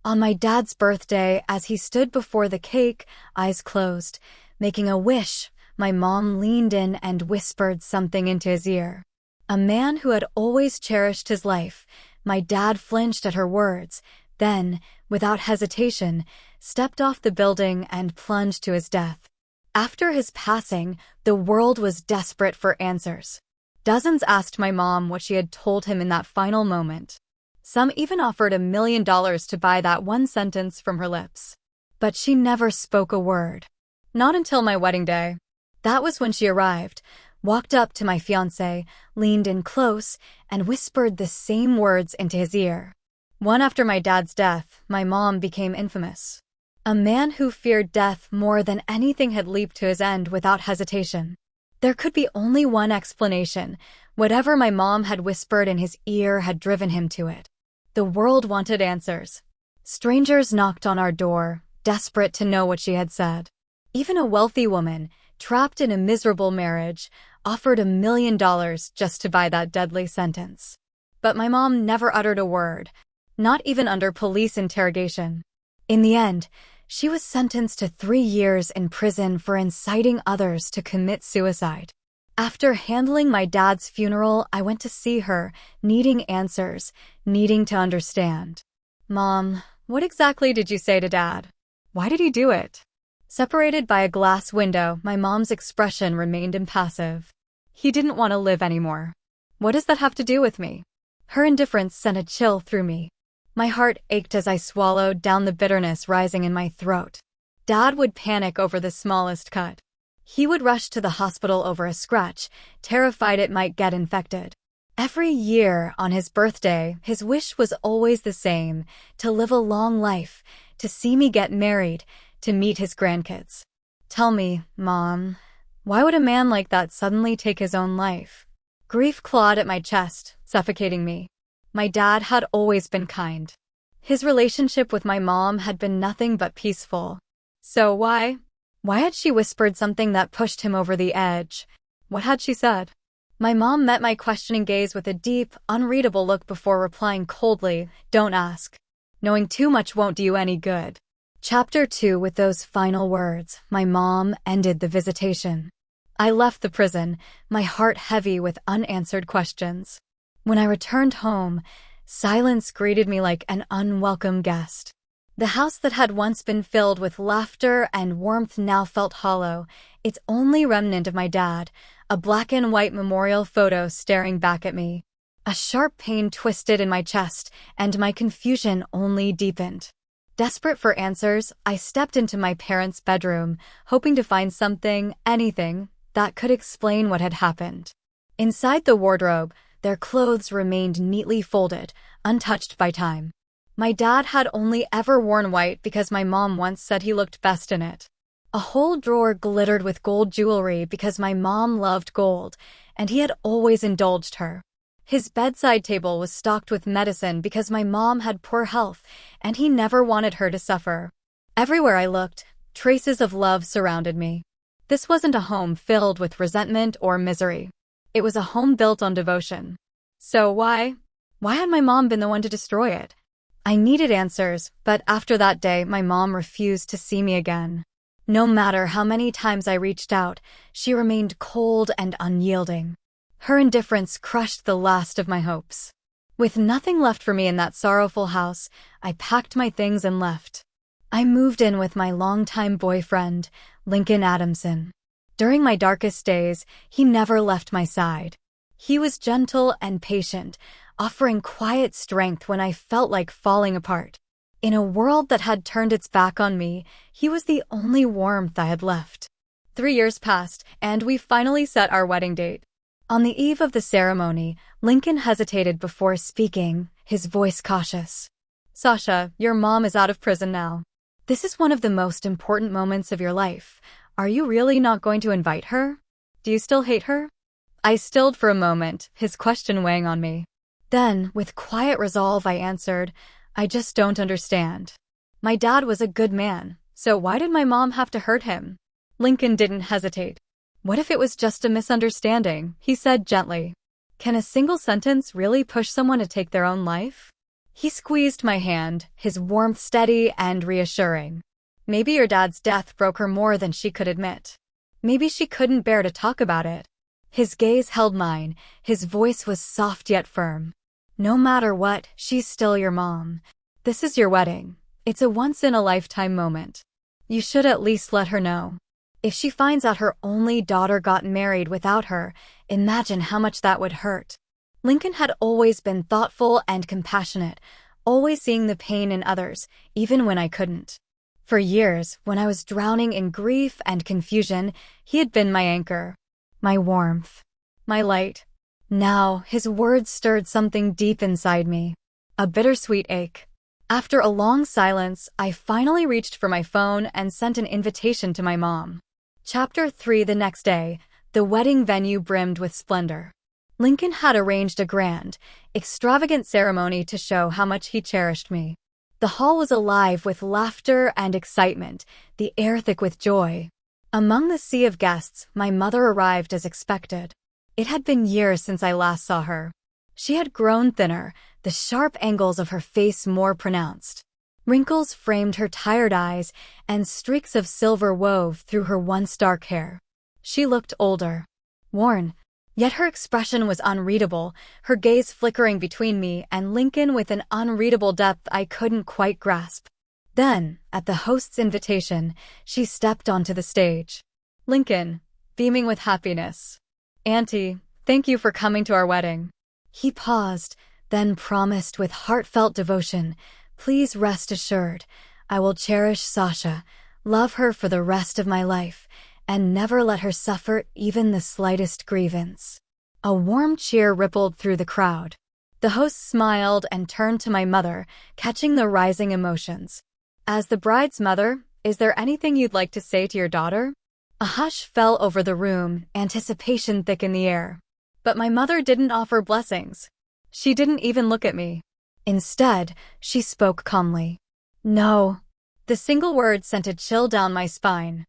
On my dad's birthday, as he stood before the cake, eyes closed, making a wish, my mom leaned in and whispered something into his ear. A man who had always cherished his life. My dad flinched at her words, then, without hesitation, stepped off the building and plunged to his death. After his passing, the world was desperate for answers. Dozens asked my mom what she had told him in that final moment. Some even offered $1 million to buy that one sentence from her lips. But she never spoke a word. Not until my wedding day. That was when she arrived, walked up to my fiancé, leaned in close, and whispered the same words into his ear. One after my dad's death, my mom became infamous. A man who feared death more than anything had leaped to his end without hesitation. There could be only one explanation. Whatever my mom had whispered in his ear had driven him to it. The world wanted answers. Strangers knocked on our door, desperate to know what she had said. Even a wealthy woman, trapped in a miserable marriage, offered $1 million just to buy that deadly sentence. But my mom never uttered a word, not even under police interrogation. In the end, she was sentenced to 3 years in prison for inciting others to commit suicide. After handling my dad's funeral, I went to see her, needing answers, needing to understand. Mom, what exactly did you say to Dad? Why did he do it? Separated by a glass window, my mom's expression remained impassive. He didn't want to live anymore. What does that have to do with me? Her indifference sent a chill through me. My heart ached as I swallowed down the bitterness rising in my throat. Dad would panic over the smallest cut. He would rush to the hospital over a scratch, terrified it might get infected. Every year, on his birthday, his wish was always the same: to live a long life, to see me get married, to meet his grandkids. Tell me, Mom, why would a man like that suddenly take his own life? Grief clawed at my chest, suffocating me. My dad had always been kind. His relationship with my mom had been nothing but peaceful. So why? Why had she whispered something that pushed him over the edge? What had she said? My mom met my questioning gaze with a deep, unreadable look before replying coldly, "Don't ask. Knowing too much won't do you any good." Chapter 2. With those final words, my mom ended the visitation. I left the prison, my heart heavy with unanswered questions. When I returned home, silence greeted me like an unwelcome guest. The house that had once been filled with laughter and warmth now felt hollow, its only remnant of my dad, a black and white memorial photo staring back at me. A sharp pain twisted in my chest, and my confusion only deepened. Desperate for answers, I stepped into my parents' bedroom, hoping to find something, anything, that could explain what had happened. Inside the wardrobe, their clothes remained neatly folded, untouched by time. My dad had only ever worn white because my mom once said he looked best in it. A whole drawer glittered with gold jewelry because my mom loved gold, and he had always indulged her. His bedside table was stocked with medicine because my mom had poor health, and he never wanted her to suffer. Everywhere I looked, traces of love surrounded me. This wasn't a home filled with resentment or misery. It was a home built on devotion. So why? Why had my mom been the one to destroy it? I needed answers, but after that day, my mom refused to see me again. No matter how many times I reached out, she remained cold and unyielding. Her indifference crushed the last of my hopes. With nothing left for me in that sorrowful house, I packed my things and left. I moved in with my longtime boyfriend, Lincoln Adamson. During my darkest days, he never left my side. He was gentle and patient, offering quiet strength when I felt like falling apart. In a world that had turned its back on me, he was the only warmth I had left. 3 years passed, and we finally set our wedding date. On the eve of the ceremony, Lincoln hesitated before speaking, his voice cautious. "Sasha, your mom is out of prison now. This is one of the most important moments of your life. Are you really not going to invite her? Do you still hate her?" I stilled for a moment, his question weighing on me. Then, with quiet resolve, I answered, "I just don't understand. My dad was a good man, so why did my mom have to hurt him?" Lincoln didn't hesitate. "What if it was just a misunderstanding?" he said gently. "Can a single sentence really push someone to take their own life?" He squeezed my hand, his warmth steady and reassuring. Maybe your dad's death broke her more than she could admit. Maybe she couldn't bear to talk about it. His gaze held mine, his voice was soft yet firm. No matter what, she's still your mom. This is your wedding. It's a once-in-a-lifetime moment. You should at least let her know. If she finds out her only daughter got married without her, imagine how much that would hurt. Lincoln had always been thoughtful and compassionate, always seeing the pain in others, even when I couldn't. For years, when I was drowning in grief and confusion, he had been my anchor, my warmth, my light. Now, his words stirred something deep inside me, a bittersweet ache. After a long silence, I finally reached for my phone and sent an invitation to my mom. Chapter 3. The next day, the wedding venue brimmed with splendor. Lincoln had arranged a grand, extravagant ceremony to show how much he cherished me. The hall was alive with laughter and excitement, the air thick with joy. Among the sea of guests, my mother arrived as expected. It had been years since I last saw her. She had grown thinner, the sharp angles of her face more pronounced. Wrinkles framed her tired eyes, and streaks of silver wove through her once dark hair. She looked older, worn, yet her expression was unreadable, her gaze flickering between me and Lincoln with an unreadable depth I couldn't quite grasp. Then, at the host's invitation, she stepped onto the stage. Lincoln, beaming with happiness. Auntie, thank you for coming to our wedding. He paused, then promised with heartfelt devotion, please rest assured, I will cherish Sasha, love her for the rest of my life, and never let her suffer even the slightest grievance. A warm cheer rippled through the crowd. The host smiled and turned to my mother, catching the rising emotions. As the bride's mother, is there anything you'd like to say to your daughter? A hush fell over the room, anticipation thick in the air. But my mother didn't offer blessings. She didn't even look at me. Instead, she spoke calmly. No. The single word sent a chill down my spine.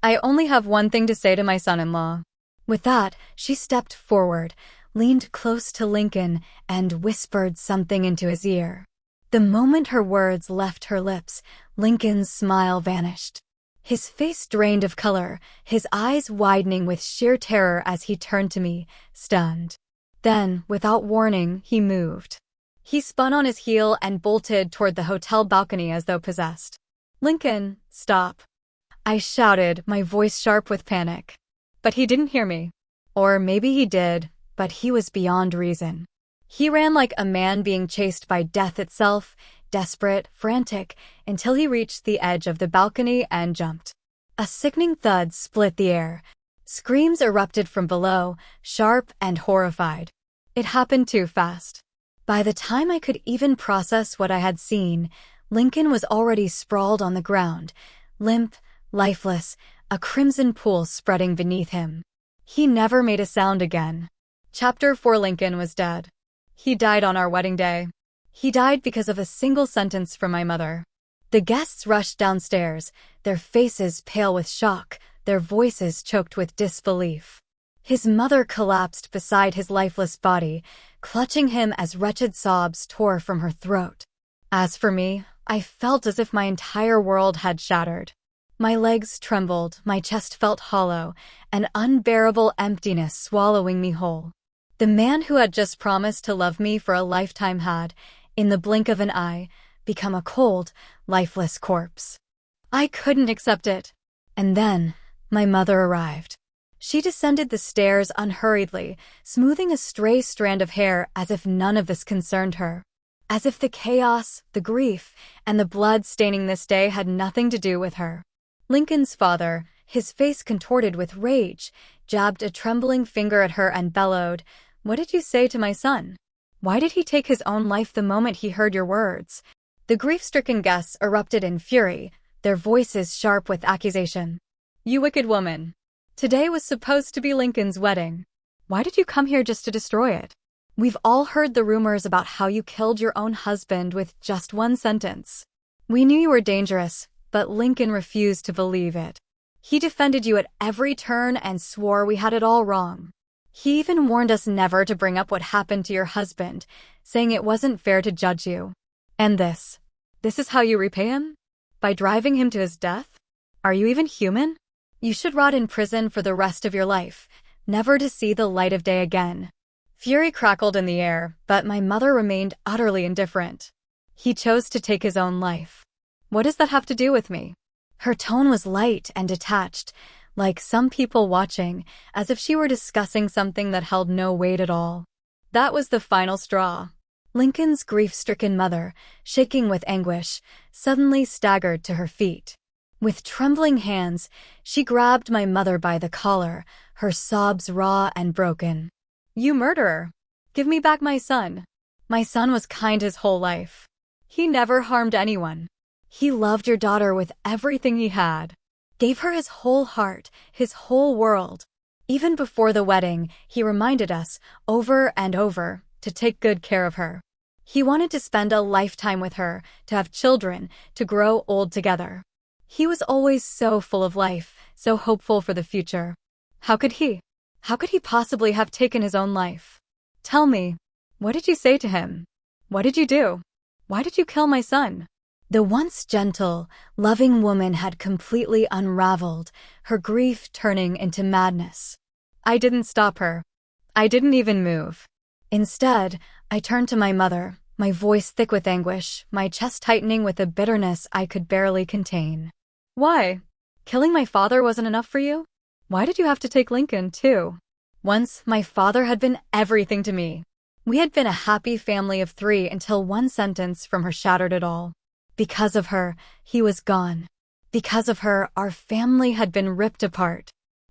I only have one thing to say to my son-in-law. With that, she stepped forward, leaned close to Lincoln, and whispered something into his ear. The moment her words left her lips, Lincoln's smile vanished. His face drained of color, his eyes widening with sheer terror as he turned to me, stunned. Then, without warning, he moved. He spun on his heel and bolted toward the hotel balcony as though possessed. Lincoln, stop. I shouted, my voice sharp with panic. But he didn't hear me. Or maybe he did, but he was beyond reason. He ran like a man being chased by death itself, desperate, frantic, until he reached the edge of the balcony and jumped. A sickening thud split the air. Screams erupted from below, sharp and horrified. It happened too fast. By the time I could even process what I had seen, Lincoln was already sprawled on the ground, limp, lifeless, a crimson pool spreading beneath him. He never made a sound again. Chapter 4. Lincoln was dead. He died on our wedding day. He died because of a single sentence from my mother. The guests rushed downstairs, their faces pale with shock, their voices choked with disbelief. His mother collapsed beside his lifeless body, clutching him as wretched sobs tore from her throat. As for me, I felt as if my entire world had shattered. My legs trembled, my chest felt hollow, an unbearable emptiness swallowing me whole. The man who had just promised to love me for a lifetime had, in the blink of an eye, become a cold, lifeless corpse. I couldn't accept it. And then, my mother arrived. She descended the stairs unhurriedly, smoothing a stray strand of hair as if none of this concerned her. As if the chaos, the grief, and the blood staining this day had nothing to do with her. Lincoln's father, his face contorted with rage, jabbed a trembling finger at her and bellowed, "What did you say to my son? Why did he take his own life the moment he heard your words?" The grief-stricken guests erupted in fury, their voices sharp with accusation. "You wicked woman! Today was supposed to be Lincoln's wedding. Why did you come here just to destroy it? We've all heard the rumors about how you killed your own husband with just one sentence. We knew you were dangerous, but Lincoln refused to believe it. He defended you at every turn and swore we had it all wrong. He even warned us never to bring up what happened to your husband, saying it wasn't fair to judge you. And this is how you repay him? By driving him to his death? Are you even human? You should rot in prison for the rest of your life, never to see the light of day again. Fury crackled in the air, but my mother remained utterly indifferent. He chose to take his own life. What does that have to do with me? Her tone was light and detached, like some people watching, as if she were discussing something that held no weight at all. That was the final straw. Lincoln's grief-stricken mother, shaking with anguish, suddenly staggered to her feet. With trembling hands, she grabbed my mother by the collar, her sobs raw and broken. "You murderer! Give me back my son. My son was kind his whole life. He never harmed anyone. He loved your daughter with everything he had. Gave her his whole heart, his whole world. Even before the wedding, he reminded us, over and over, to take good care of her. He wanted to spend a lifetime with her, to have children, to grow old together. He was always so full of life, so hopeful for the future. How could he possibly have taken his own life? Tell me, what did you say to him? What did you do? Why did you kill my son?" The once gentle, loving woman had completely unraveled, her grief turning into madness. I didn't stop her. I didn't even move. Instead, I turned to my mother, my voice thick with anguish, my chest tightening with a bitterness I could barely contain. "Why? Killing my father wasn't enough for you? Why did you have to take Lincoln, too? Once, my father had been everything to me. We had been a happy family of 3 until one sentence from her shattered it all. Because of her, he was gone. Because of her, our family had been ripped apart.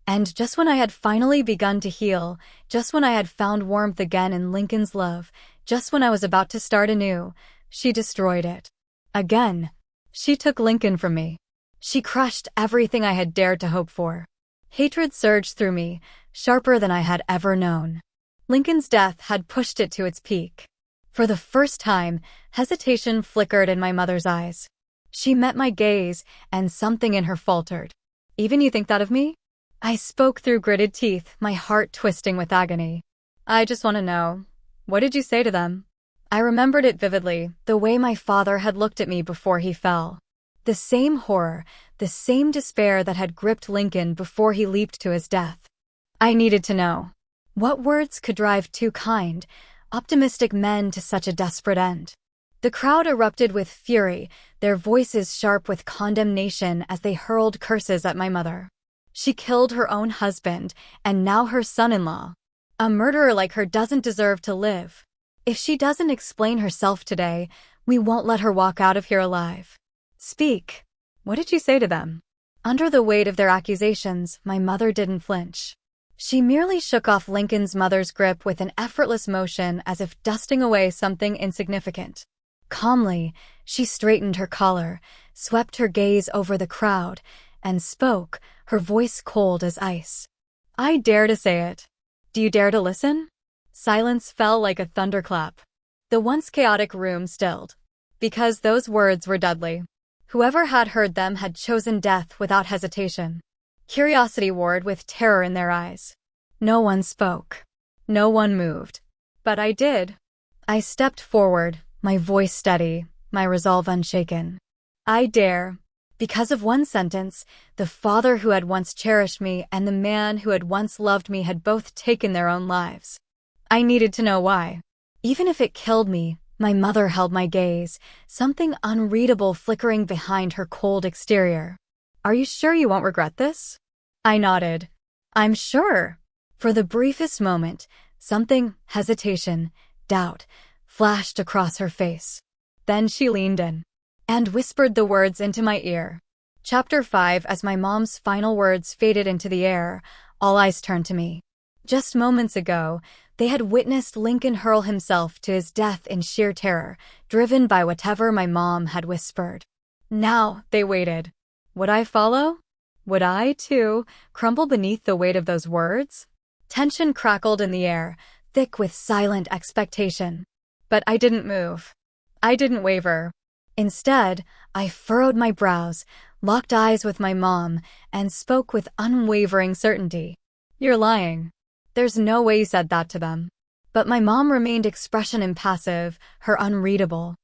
And just when I had finally begun to heal, just when I had found warmth again in Lincoln's love, just when I was about to start anew, she destroyed it. Again, she took Lincoln from me. She crushed everything I had dared to hope for. Hatred surged through me, sharper than I had ever known. Lincoln's death had pushed it to its peak. For the first time, hesitation flickered in my mother's eyes. She met my gaze, and something in her faltered. "Even you think that of me?" I spoke through gritted teeth, my heart twisting with agony. "I just want to know, what did you say to them?" I remembered it vividly, the way my father had looked at me before he fell. The same horror, the same despair that had gripped Lincoln before he leaped to his death. I needed to know. What words could drive two kind, optimistic men to such a desperate end? The crowd erupted with fury, their voices sharp with condemnation as they hurled curses at my mother. She killed her own husband, and now her son-in-law. A murderer like her doesn't deserve to live. If she doesn't explain herself today, we won't let her walk out of here alive. Speak. What did you say to them? Under the weight of their accusations, my mother didn't flinch. She merely shook off Lincoln's mother's grip with an effortless motion as if dusting away something insignificant. Calmly, she straightened her collar, swept her gaze over the crowd, and spoke, her voice cold as ice. "I dare to say it. Do you dare to listen?" Silence fell like a thunderclap. The once chaotic room stilled. Because those words were deadly. Whoever had heard them had chosen death without hesitation. Curiosity warred with terror in their eyes. No one spoke. No one moved. But I did. I stepped forward, my voice steady, my resolve unshaken. I dare. Because of one sentence, the father who had once cherished me and the man who had once loved me had both taken their own lives. I needed to know why. Even if it killed me, my mother held my gaze, something unreadable flickering behind her cold exterior. "Are you sure you won't regret this?" I nodded. "I'm sure." For the briefest moment, something, hesitation, doubt, flashed across her face. Then she leaned in and whispered the words into my ear. Chapter 5. As my mom's final words faded into the air, all eyes turned to me. Just moments ago, they had witnessed Lincoln hurl himself to his death in sheer terror, driven by whatever my mom had whispered. Now, they waited. Would I follow? Would I, too, crumble beneath the weight of those words? Tension crackled in the air, thick with silent expectation. But I didn't move. I didn't waver. Instead, I furrowed my brows, locked eyes with my mom, and spoke with unwavering certainty. "You're lying. There's no way you said that to them." But my mom remained expression impassive, her unreadable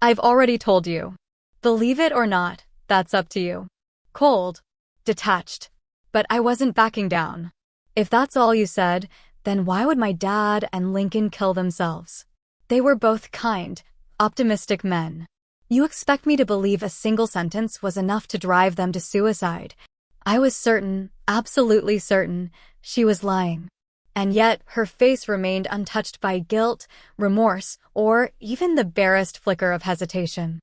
I've already told you. Believe it or not, that's up to you. Cold. Detached. But I wasn't backing down. If that's all you said, then why would my dad and Lincoln kill themselves? They were both kind, optimistic men. You expect me to believe a single sentence was enough to drive them to suicide? I was certain, absolutely certain, she was lying. And yet, her face remained untouched by guilt, remorse, or even the barest flicker of hesitation.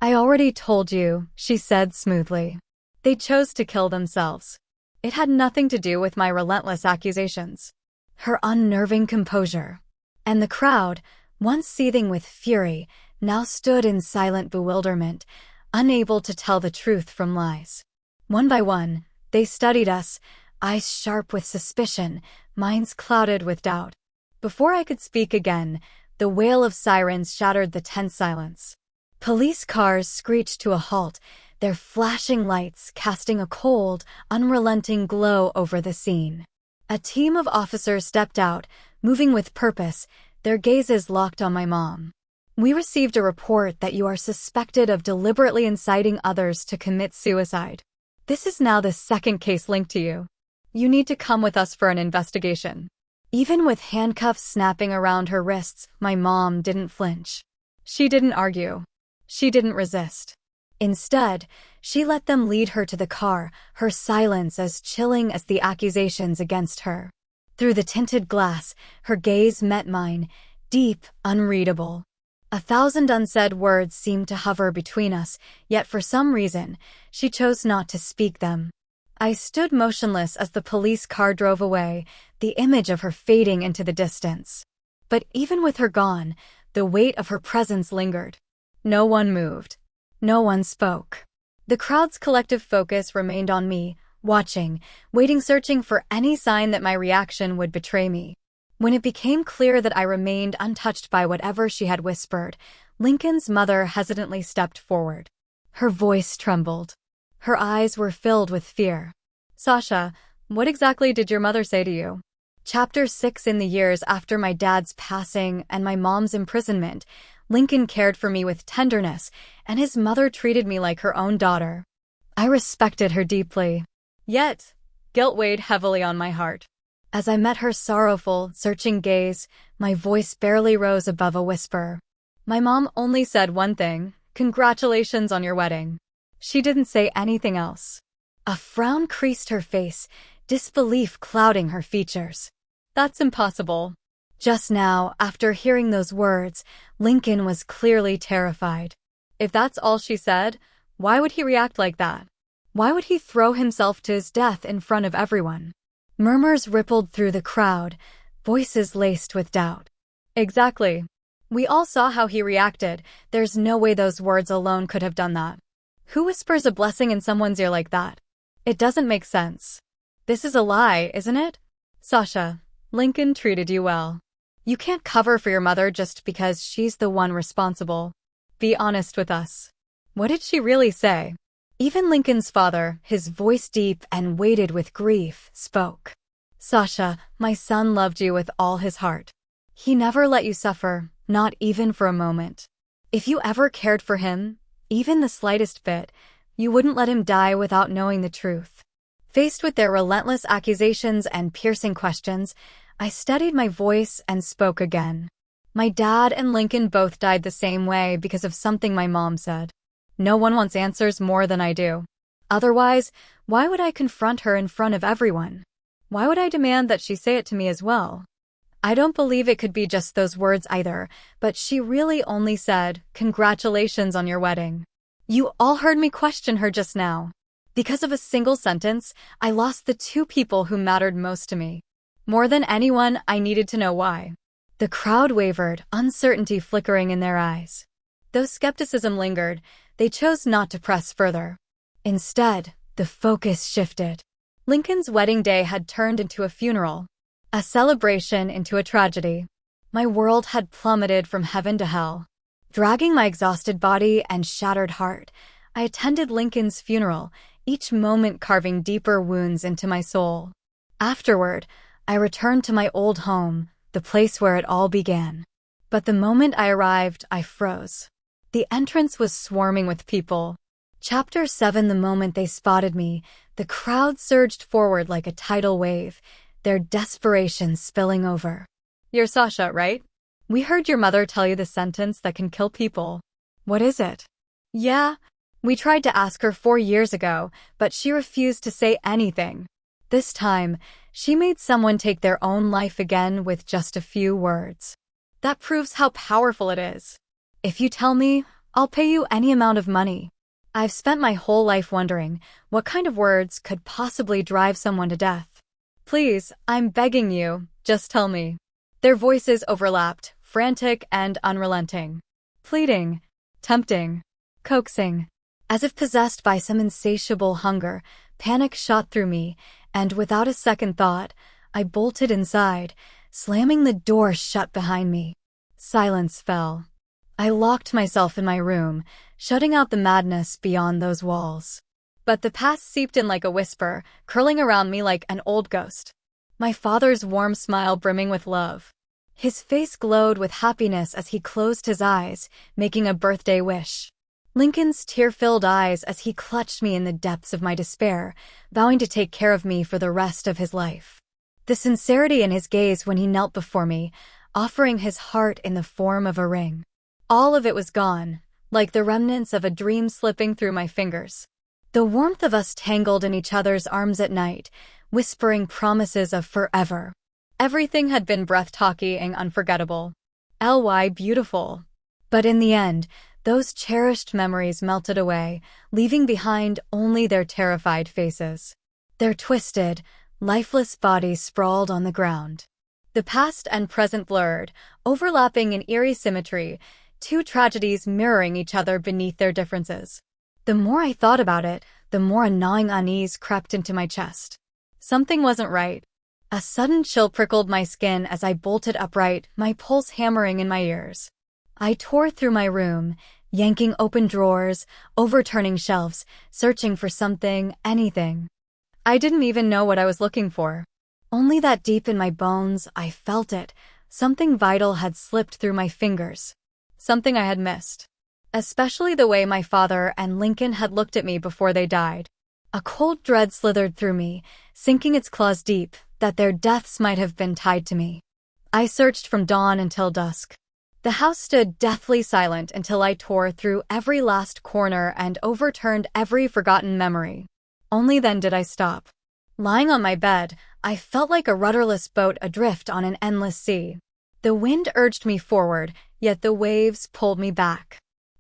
I already told you, she said smoothly. They chose to kill themselves. It had nothing to do with my relentless accusations. Her unnerving composure. And the crowd, once seething with fury, now stood in silent bewilderment, unable to tell the truth from lies. One by one, they studied us, eyes sharp with suspicion, minds clouded with doubt. Before I could speak again, the wail of sirens shattered the tense silence. Police cars screeched to a halt, their flashing lights casting a cold, unrelenting glow over the scene. A team of officers stepped out, moving with purpose, their gazes locked on my mom. We received a report that you are suspected of deliberately inciting others to commit suicide. This is now the second case linked to you. You need to come with us for an investigation. Even with handcuffs snapping around her wrists, my mom didn't flinch. She didn't argue. She didn't resist. Instead, she let them lead her to the car, her silence as chilling as the accusations against her. Through the tinted glass, her gaze met mine, deep, unreadable. 1,000 unsaid words seemed to hover between us, yet for some reason, she chose not to speak them. I stood motionless as the police car drove away, the image of her fading into the distance. But even with her gone, the weight of her presence lingered. No one moved. No one spoke. The crowd's collective focus remained on me, watching, waiting, searching for any sign that my reaction would betray me. When it became clear that I remained untouched by whatever she had whispered, Lincoln's mother hesitantly stepped forward. Her voice trembled. Her eyes were filled with fear. Sasha, what exactly did your mother say to you? Chapter 6. In the years after my dad's passing and my mom's imprisonment, Lincoln cared for me with tenderness, and his mother treated me like her own daughter. I respected her deeply. Yet, guilt weighed heavily on my heart. As I met her sorrowful, searching gaze, my voice barely rose above a whisper. My mom only said one thing: congratulations on your wedding. She didn't say anything else. A frown creased her face, disbelief clouding her features. That's impossible. Just now, after hearing those words, Lincoln was clearly terrified. If that's all she said, why would he react like that? Why would he throw himself to his death in front of everyone? Murmurs rippled through the crowd, voices laced with doubt. Exactly. We all saw how he reacted. There's no way those words alone could have done that. Who whispers a blessing in someone's ear like that? It doesn't make sense. This is a lie, isn't it? Sasha, Lincoln treated you well. You can't cover for your mother just because she's the one responsible. Be honest with us. What did she really say? Even Lincoln's father, his voice deep and weighted with grief, spoke. Sasha, my son loved you with all his heart. He never let you suffer, not even for a moment. If you ever cared for him, even the slightest bit, you wouldn't let him die without knowing the truth. Faced with their relentless accusations and piercing questions, I steadied my voice and spoke again. My dad and Lincoln both died the same way because of something my mom said. No one wants answers more than I do. Otherwise, why would I confront her in front of everyone? Why would I demand that she say it to me as well? I don't believe it could be just those words either, but she really only said, congratulations on your wedding. You all heard me question her just now. Because of a single sentence, I lost the two people who mattered most to me. More than anyone, I needed to know why. The crowd wavered, uncertainty flickering in their eyes. Though skepticism lingered, they chose not to press further. Instead, the focus shifted. Lincoln's wedding day had turned into a funeral, a celebration into a tragedy. My world had plummeted from heaven to hell. Dragging my exhausted body and shattered heart, I attended Lincoln's funeral, each moment carving deeper wounds into my soul. Afterward, I returned to my old home, the place where it all began. But the moment I arrived, I froze. The entrance was swarming with people. Chapter 7. The moment they spotted me, the crowd surged forward like a tidal wave, their desperation spilling over. "You're Sasha, right? We heard your mother tell you the sentence that can kill people. What is it?" "Yeah. We tried to ask her 4 years ago, but she refused to say anything. This time, she made someone take their own life again with just a few words. That proves how powerful it is. If you tell me, I'll pay you any amount of money. I've spent my whole life wondering what kind of words could possibly drive someone to death. Please, I'm begging you, just tell me." Their voices overlapped, frantic and unrelenting. Pleading, tempting, coaxing. As if possessed by some insatiable hunger, panic shot through me, and without a second thought, I bolted inside, slamming the door shut behind me. Silence fell. I locked myself in my room, shutting out the madness beyond those walls. But the past seeped in like a whisper, curling around me like an old ghost. My father's warm smile brimming with love. His face glowed with happiness as he closed his eyes, making a birthday wish. Lincoln's tear-filled eyes as he clutched me in the depths of my despair, vowing to take care of me for the rest of his life. The sincerity in his gaze when he knelt before me, offering his heart in the form of a ring. All of it was gone, like the remnants of a dream slipping through my fingers. The warmth of us tangled in each other's arms at night, whispering promises of forever. Everything had been breathtaking and unforgettable. Beautiful. But in the end, those cherished memories melted away, leaving behind only their terrified faces. Their twisted, lifeless bodies sprawled on the ground. The past and present blurred, overlapping in eerie symmetry, two tragedies mirroring each other beneath their differences. The more I thought about it, the more a gnawing unease crept into my chest. Something wasn't right. A sudden chill prickled my skin as I bolted upright, my pulse hammering in my ears. I tore through my room, yanking open drawers, overturning shelves, searching for something, anything. I didn't even know what I was looking for. Only that deep in my bones, I felt it. Something vital had slipped through my fingers. Something I had missed. Especially the way my father and Lincoln had looked at me before they died. A cold dread slithered through me, sinking its claws deep, that their deaths might have been tied to me. I searched from dawn until dusk. The house stood deathly silent until I tore through every last corner and overturned every forgotten memory. Only then did I stop. Lying on my bed, I felt like a rudderless boat adrift on an endless sea. The wind urged me forward, yet the waves pulled me back.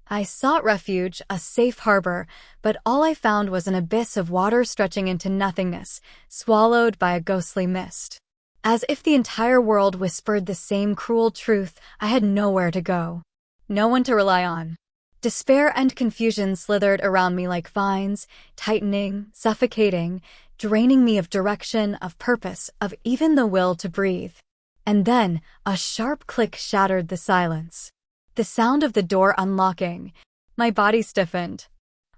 I sought refuge, a safe harbor, but all I found was an abyss of water stretching into nothingness, swallowed by a ghostly mist. As if the entire world whispered the same cruel truth, I had nowhere to go. No one to rely on. Despair and confusion slithered around me like vines, tightening, suffocating, draining me of direction, of purpose, of even the will to breathe. And then, a sharp click shattered the silence. The sound of the door unlocking. My body stiffened.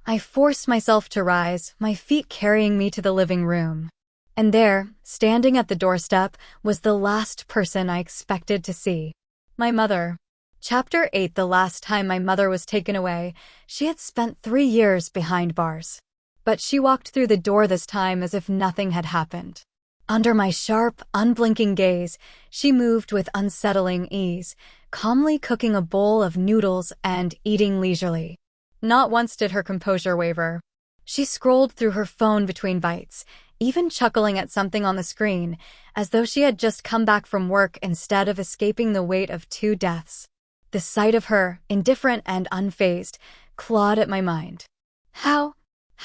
I forced myself to rise, my feet carrying me to the living room. And there, standing at the doorstep, was the last person I expected to see. My mother. Chapter 8. The last time my mother was taken away, she had spent 3 years behind bars. But she walked through the door this time as if nothing had happened. Under my sharp, unblinking gaze, she moved with unsettling ease, calmly cooking a bowl of noodles and eating leisurely. Not once did her composure waver. She scrolled through her phone between bites, even chuckling at something on the screen, as though she had just come back from work instead of escaping the weight of 2 deaths. The sight of her, indifferent and unfazed, clawed at my mind. How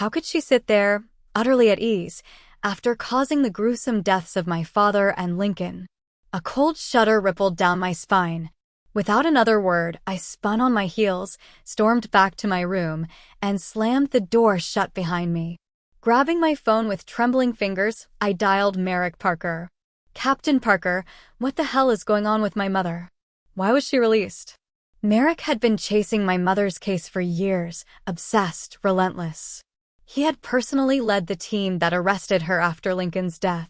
could she sit there, utterly at ease, after causing the gruesome deaths of my father and Lincoln? A cold shudder rippled down my spine. Without another word, I spun on my heels, stormed back to my room, and slammed the door shut behind me. Grabbing my phone with trembling fingers, I dialed Merrick Parker. "Captain Parker, what the hell is going on with my mother? Why was she released?" Merrick had been chasing my mother's case for years, obsessed, relentless. He had personally led the team that arrested her after Lincoln's death.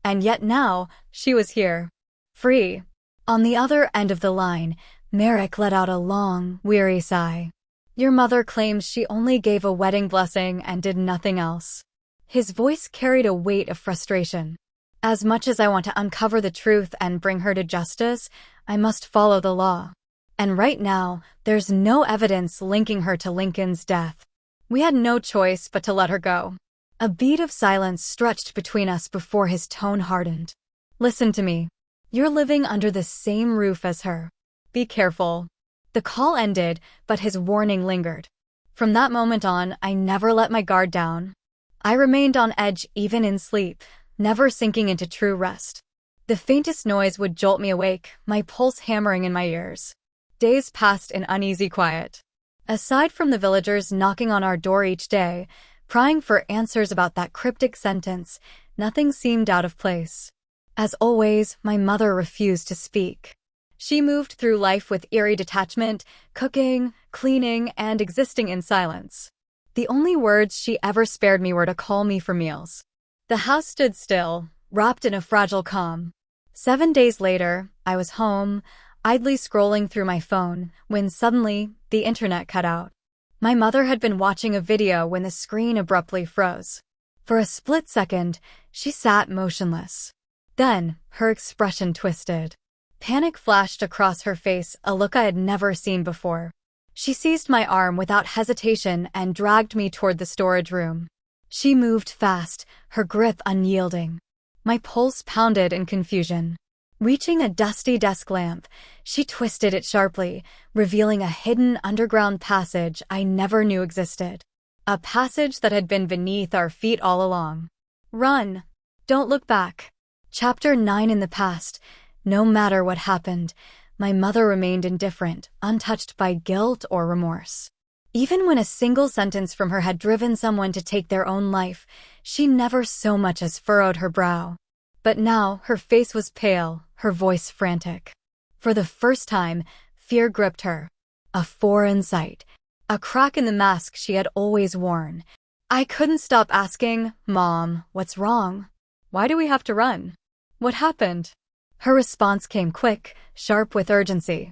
And yet now, she was here. Free. On the other end of the line, Merrick let out a long, weary sigh. Your mother claims she only gave a wedding blessing and did nothing else. His voice carried a weight of frustration. As much as I want to uncover the truth and bring her to justice, I must follow the law. And right now, there's no evidence linking her to Lincoln's death. We had no choice but to let her go. A bead of silence stretched between us before his tone hardened. Listen to me. You're living under the same roof as her. Be careful. The call ended, but his warning lingered. From that moment on, I never let my guard down. I remained on edge even in sleep, never sinking into true rest. The faintest noise would jolt me awake, my pulse hammering in my ears. Days passed in uneasy quiet. Aside from the villagers knocking on our door each day, prying for answers about that cryptic sentence, nothing seemed out of place. As always, my mother refused to speak. She moved through life with eerie detachment, cooking, cleaning, and existing in silence. The only words she ever spared me were to call me for meals. The house stood still, wrapped in a fragile calm. 7 days later, I was home, idly scrolling through my phone, when suddenly, the internet cut out. My mother had been watching a video when the screen abruptly froze. For a split second, she sat motionless. Then, her expression twisted. Panic flashed across her face, a look I had never seen before. She seized my arm without hesitation and dragged me toward the storage room. She moved fast, her grip unyielding. My pulse pounded in confusion. Reaching a dusty desk lamp, she twisted it sharply, revealing a hidden underground passage I never knew existed. A passage that had been beneath our feet all along. Run! Don't look back. Chapter 9. In the past, no matter what happened, my mother remained indifferent, untouched by guilt or remorse. Even when a single sentence from her had driven someone to take their own life, she never so much as furrowed her brow. But now her face was pale, her voice frantic. For the first time, fear gripped her. A foreign sight. A crack in the mask she had always worn. I couldn't stop asking, "Mom, what's wrong? Why do we have to run? What happened?" Her response came quick, sharp with urgency.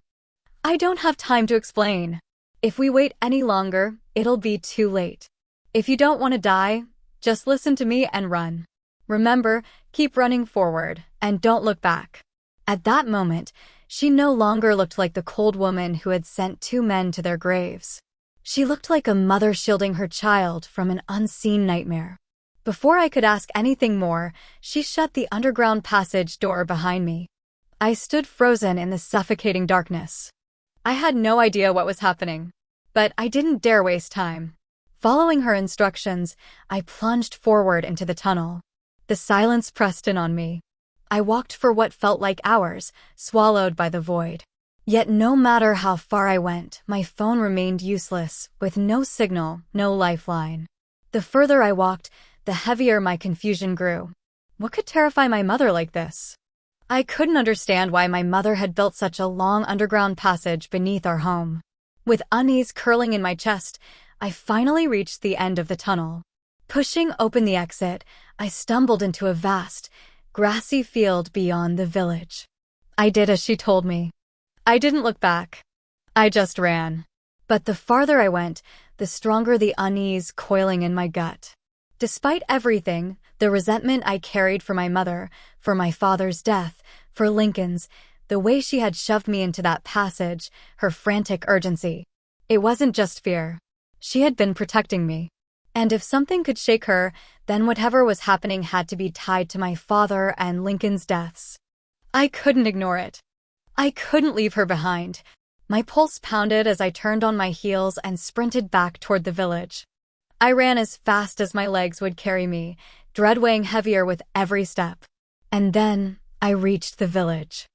"I don't have time to explain. If we wait any longer, it'll be too late. If you don't want to die, just listen to me and run. Remember, keep running forward, and don't look back." At that moment, she no longer looked like the cold woman who had sent 2 men to their graves. She looked like a mother shielding her child from an unseen nightmare. Before I could ask anything more, she shut the underground passage door behind me. I stood frozen in the suffocating darkness. I had no idea what was happening, but I didn't dare waste time. Following her instructions, I plunged forward into the tunnel. The silence pressed in on me. I walked for what felt like hours, swallowed by the void. Yet no matter how far I went, my phone remained useless, with no signal, no lifeline. The further I walked, the heavier my confusion grew. What could terrify my mother like this? I couldn't understand why my mother had built such a long underground passage beneath our home. With unease curling in my chest, I finally reached the end of the tunnel. Pushing open the exit, I stumbled into a vast, grassy field beyond the village. I did as she told me. I didn't look back. I just ran. But the farther I went, the stronger the unease coiling in my gut. Despite everything, the resentment I carried for my mother, for my father's death, for Lincoln's, the way she had shoved me into that passage, her frantic urgency. It wasn't just fear. She had been protecting me. And if something could shake her, then whatever was happening had to be tied to my father and Lincoln's deaths. I couldn't ignore it. I couldn't leave her behind. My pulse pounded as I turned on my heels and sprinted back toward the village. I ran as fast as my legs would carry me, dread weighing heavier with every step. And then I reached the village.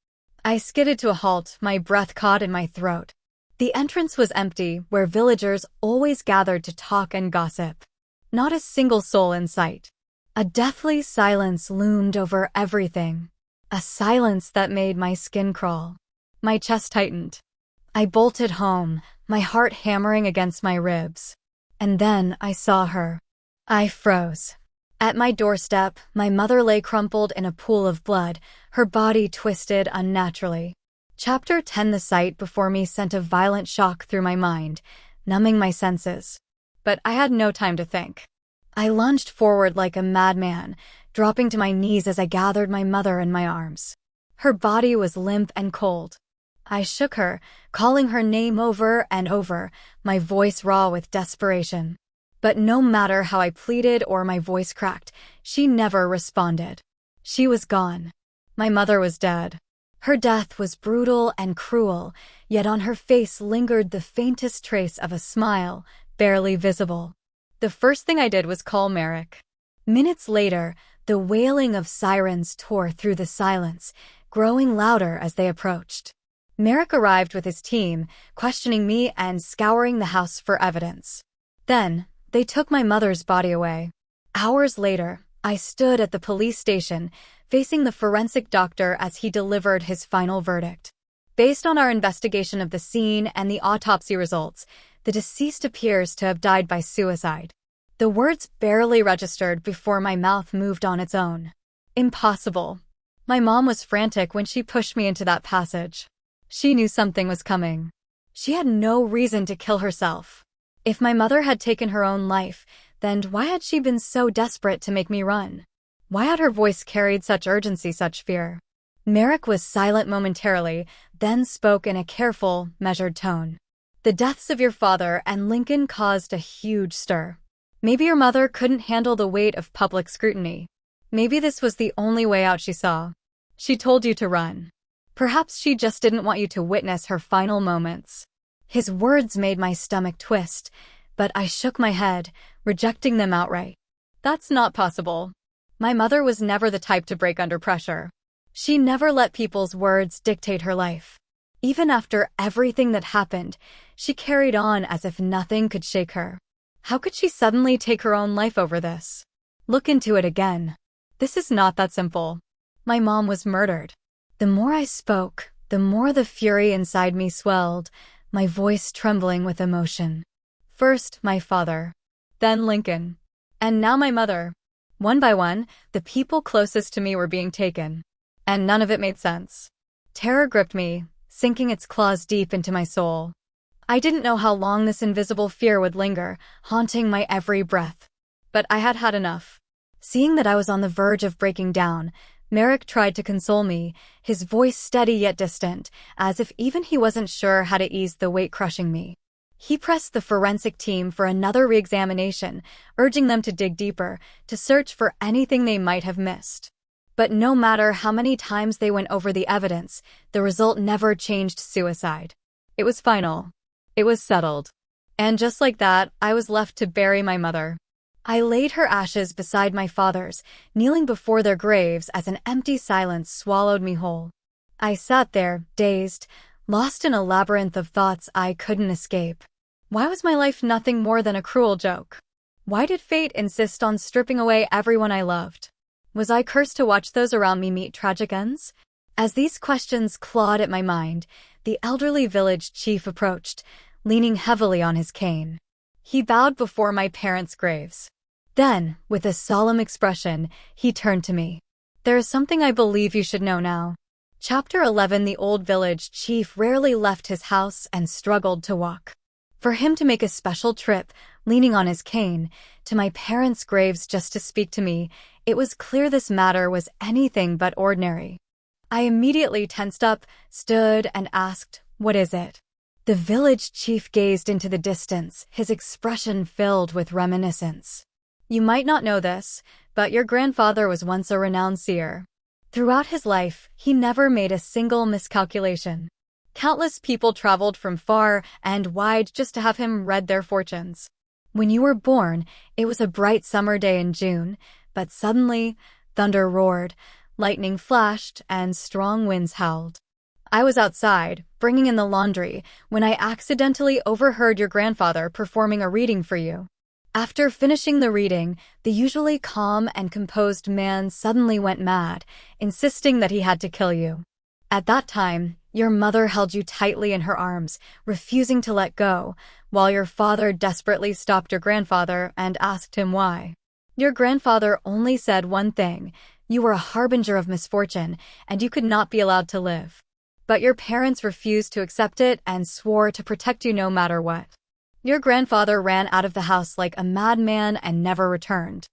I skidded to a halt, my breath caught in my throat. The entrance was empty, where villagers always gathered to talk and gossip. Not a single soul in sight. A deathly silence loomed over everything. A silence that made my skin crawl. My chest tightened. I bolted home, my heart hammering against my ribs. And then I saw her. I froze. At my doorstep, my mother lay crumpled in a pool of blood, her body twisted unnaturally. Chapter 10. The sight before me sent a violent shock through my mind. numbing my senses. But I had no time to think. I lunged forward like a madman, dropping to my knees as I gathered my mother in my arms. Her body was limp and cold. I shook her, calling her name over and over, my voice raw with desperation. But no matter how I pleaded or my voice cracked, she never responded. She was gone. My mother was dead. Her death was brutal and cruel, yet on her face lingered the faintest trace of a smile, barely visible. The first thing I did was call Merrick. Minutes later, the wailing of sirens tore through the silence, growing louder as they approached. Merrick arrived with his team, questioning me and scouring the house for evidence. Then, they took my mother's body away. Hours later, I stood at the police station, facing the forensic doctor as he delivered his final verdict. Based on our investigation of the scene and the autopsy results, the deceased appears to have died by suicide. The words barely registered before my mouth moved on its own. Impossible. My mom was frantic when she pushed me into that passage. She knew something was coming. She had no reason to kill herself. If my mother had taken her own life, then why had she been so desperate to make me run? Why had her voice carried such urgency, such fear? Merrick was silent momentarily, then spoke in a careful, measured tone. The deaths of your father and Lincoln caused a huge stir. Maybe your mother couldn't handle the weight of public scrutiny. Maybe this was the only way out she saw. She told you to run. Perhaps she just didn't want you to witness her final moments. His words made my stomach twist, but I shook my head, rejecting them outright. That's not possible. My mother was never the type to break under pressure. She never let people's words dictate her life. Even after everything that happened, she carried on as if nothing could shake her. How could she suddenly take her own life over this? Look into it again. This is not that simple. My mom was murdered. The more I spoke, the more the fury inside me swelled, my voice trembling with emotion. First, my father. Then Lincoln. And now my mother. One by one, the people closest to me were being taken. And none of it made sense. Terror gripped me, sinking its claws deep into my soul. I didn't know how long this invisible fear would linger, haunting my every breath. But I had had enough. Seeing that I was on the verge of breaking down, Merrick tried to console me, his voice steady yet distant, as if even he wasn't sure how to ease the weight crushing me. He pressed the forensic team for another re-examination, urging them to dig deeper, to search for anything they might have missed. But no matter how many times they went over the evidence, the result never changed suicide. It was final. It was settled. And just like that, I was left to bury my mother. I laid her ashes beside my father's, kneeling before their graves as an empty silence swallowed me whole. I sat there, dazed, lost in a labyrinth of thoughts I couldn't escape. Why was my life nothing more than a cruel joke? Why did fate insist on stripping away everyone I loved? Was I cursed to watch those around me meet tragic ends? As these questions clawed at my mind, the elderly village chief approached, leaning heavily on his cane. He bowed before my parents' graves. Then, with a solemn expression, he turned to me. There is something I believe you should know now. Chapter 11. The old village chief rarely left his house and struggled to walk. For him to make a special trip, leaning on his cane, to my parents' graves just to speak to me, it was clear this matter was anything but ordinary. I immediately tensed up, stood, and asked, "What is it?" The village chief gazed into the distance, his expression filled with reminiscence. You might not know this, but your grandfather was once a renowned seer. Throughout his life, he never made a single miscalculation. Countless people traveled from far and wide just to have him read their fortunes. When you were born, it was a bright summer day in June, but suddenly, thunder roared, lightning flashed, and strong winds howled. I was outside, bringing in the laundry, when I accidentally overheard your grandfather performing a reading for you. After finishing the reading, the usually calm and composed man suddenly went mad, insisting that he had to kill you. At that time, your mother held you tightly in her arms, refusing to let go, while your father desperately stopped your grandfather and asked him why. Your grandfather only said one thing: you were a harbinger of misfortune, and you could not be allowed to live. But your parents refused to accept it and swore to protect you no matter what. Your grandfather ran out of the house like a madman and never returned.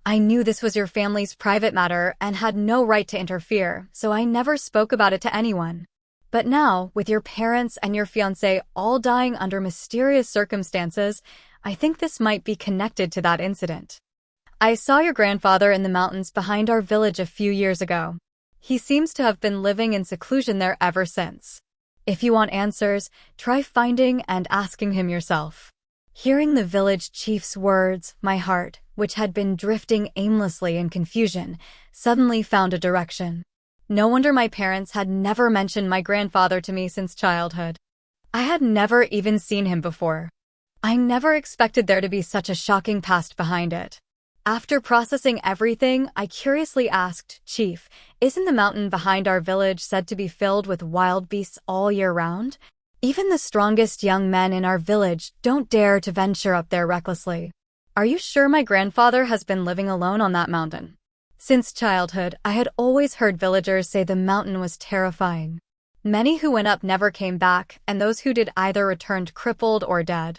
I knew this was your family's private matter and had no right to interfere, so I never spoke about it to anyone. But now, with your parents and your fiancé all dying under mysterious circumstances, I think this might be connected to that incident. I saw your grandfather in the mountains behind our village a few years ago. He seems to have been living in seclusion there ever since. If you want answers, try finding and asking him yourself. Hearing the village chief's words, my heart, which had been drifting aimlessly in confusion, suddenly found a direction. No wonder my parents had never mentioned my grandfather to me since childhood. I had never even seen him before. I never expected there to be such a shocking past behind it. After processing everything, I curiously asked, Chief, isn't the mountain behind our village said to be filled with wild beasts all year round? Even the strongest young men in our village don't dare to venture up there recklessly. Are you sure my grandfather has been living alone on that mountain? Since childhood, I had always heard villagers say the mountain was terrifying. Many who went up never came back, and those who did either returned crippled or dead.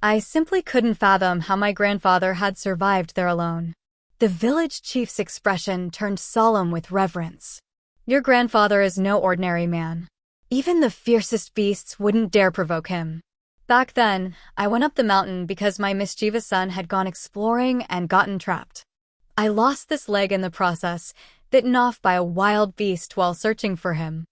I simply couldn't fathom how my grandfather had survived there alone. The village chief's expression turned solemn with reverence. Your grandfather is no ordinary man. Even the fiercest beasts wouldn't dare provoke him. Back then, I went up the mountain because my mischievous son had gone exploring and gotten trapped. I lost this leg in the process, bitten off by a wild beast while searching for him.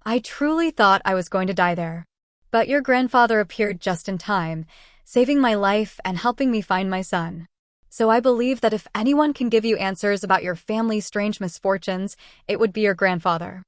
I truly thought I was going to die there. But your grandfather appeared just in time, saving my life and helping me find my son. So I believe that if anyone can give you answers about your family's strange misfortunes, it would be your grandfather.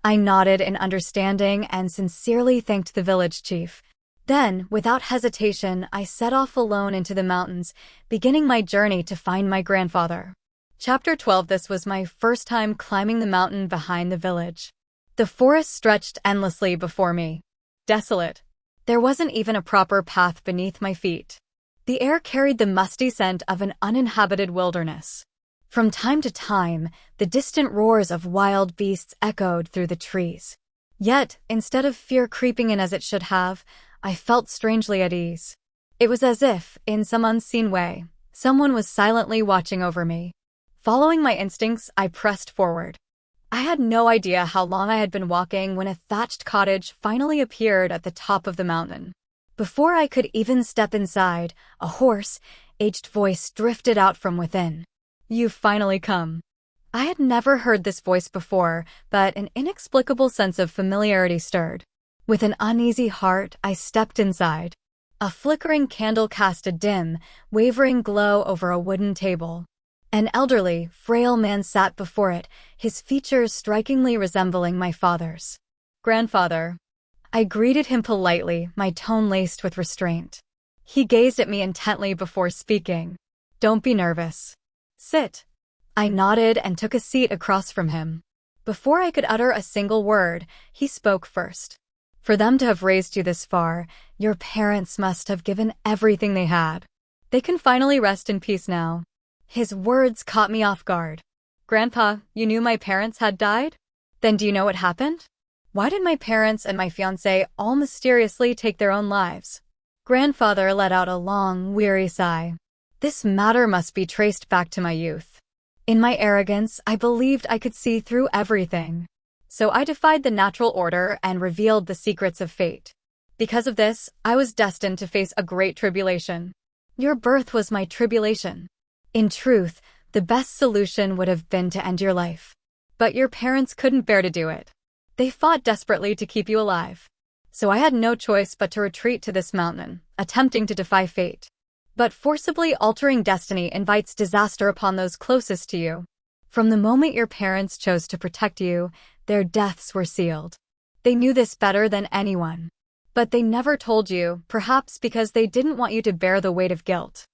I nodded in understanding and sincerely thanked the village chief. Then, without hesitation, I set off alone into the mountains, beginning my journey to find my grandfather. Chapter 12. This was my first time climbing the mountain behind the village. The forest stretched endlessly before me. Desolate. There wasn't even a proper path beneath my feet. The air carried the musty scent of an uninhabited wilderness. From time to time, the distant roars of wild beasts echoed through the trees. Yet, instead of fear creeping in as it should have, I felt strangely at ease. It was as if, in some unseen way, someone was silently watching over me. Following my instincts, I pressed forward. I had no idea how long I had been walking when a thatched cottage finally appeared at the top of the mountain. Before I could even step inside, a hoarse, aged voice drifted out from within. "You've finally come." I had never heard this voice before, but an inexplicable sense of familiarity stirred. With an uneasy heart, I stepped inside. A flickering candle cast a dim, wavering glow over a wooden table. An elderly, frail man sat before it, his features strikingly resembling my father's. "Grandfather." I greeted him politely, my tone laced with restraint. He gazed at me intently before speaking. "Don't be nervous. Sit." I nodded and took a seat across from him. Before I could utter a single word, he spoke first. "For them to have raised you this far, your parents must have given everything they had. They can finally rest in peace now." His words caught me off guard. "Grandpa, you knew my parents had died? Then do you know what happened? Why did my parents and my fiancé all mysteriously take their own lives?" Grandfather let out a long, weary sigh. "This matter must be traced back to my youth. In my arrogance, I believed I could see through everything. So I defied the natural order and revealed the secrets of fate. Because of this, I was destined to face a great tribulation. Your birth was my tribulation. In truth, the best solution would have been to end your life. But your parents couldn't bear to do it. They fought desperately to keep you alive. So I had no choice but to retreat to this mountain, attempting to defy fate. But forcibly altering destiny invites disaster upon those closest to you. From the moment your parents chose to protect you, their deaths were sealed. They knew this better than anyone. But they never told you, perhaps because they didn't want you to bear the weight of guilt.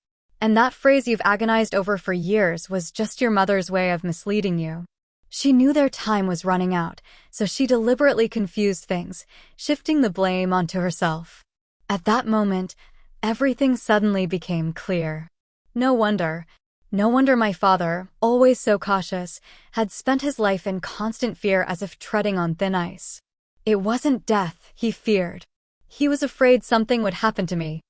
And that phrase you've agonized over for years was just your mother's way of misleading you. She knew their time was running out, so she deliberately confused things, shifting the blame onto herself. At that moment, everything suddenly became clear. No wonder my father, always so cautious, had spent his life in constant fear as if treading on thin ice. It wasn't death he feared. He was afraid something would happen to me.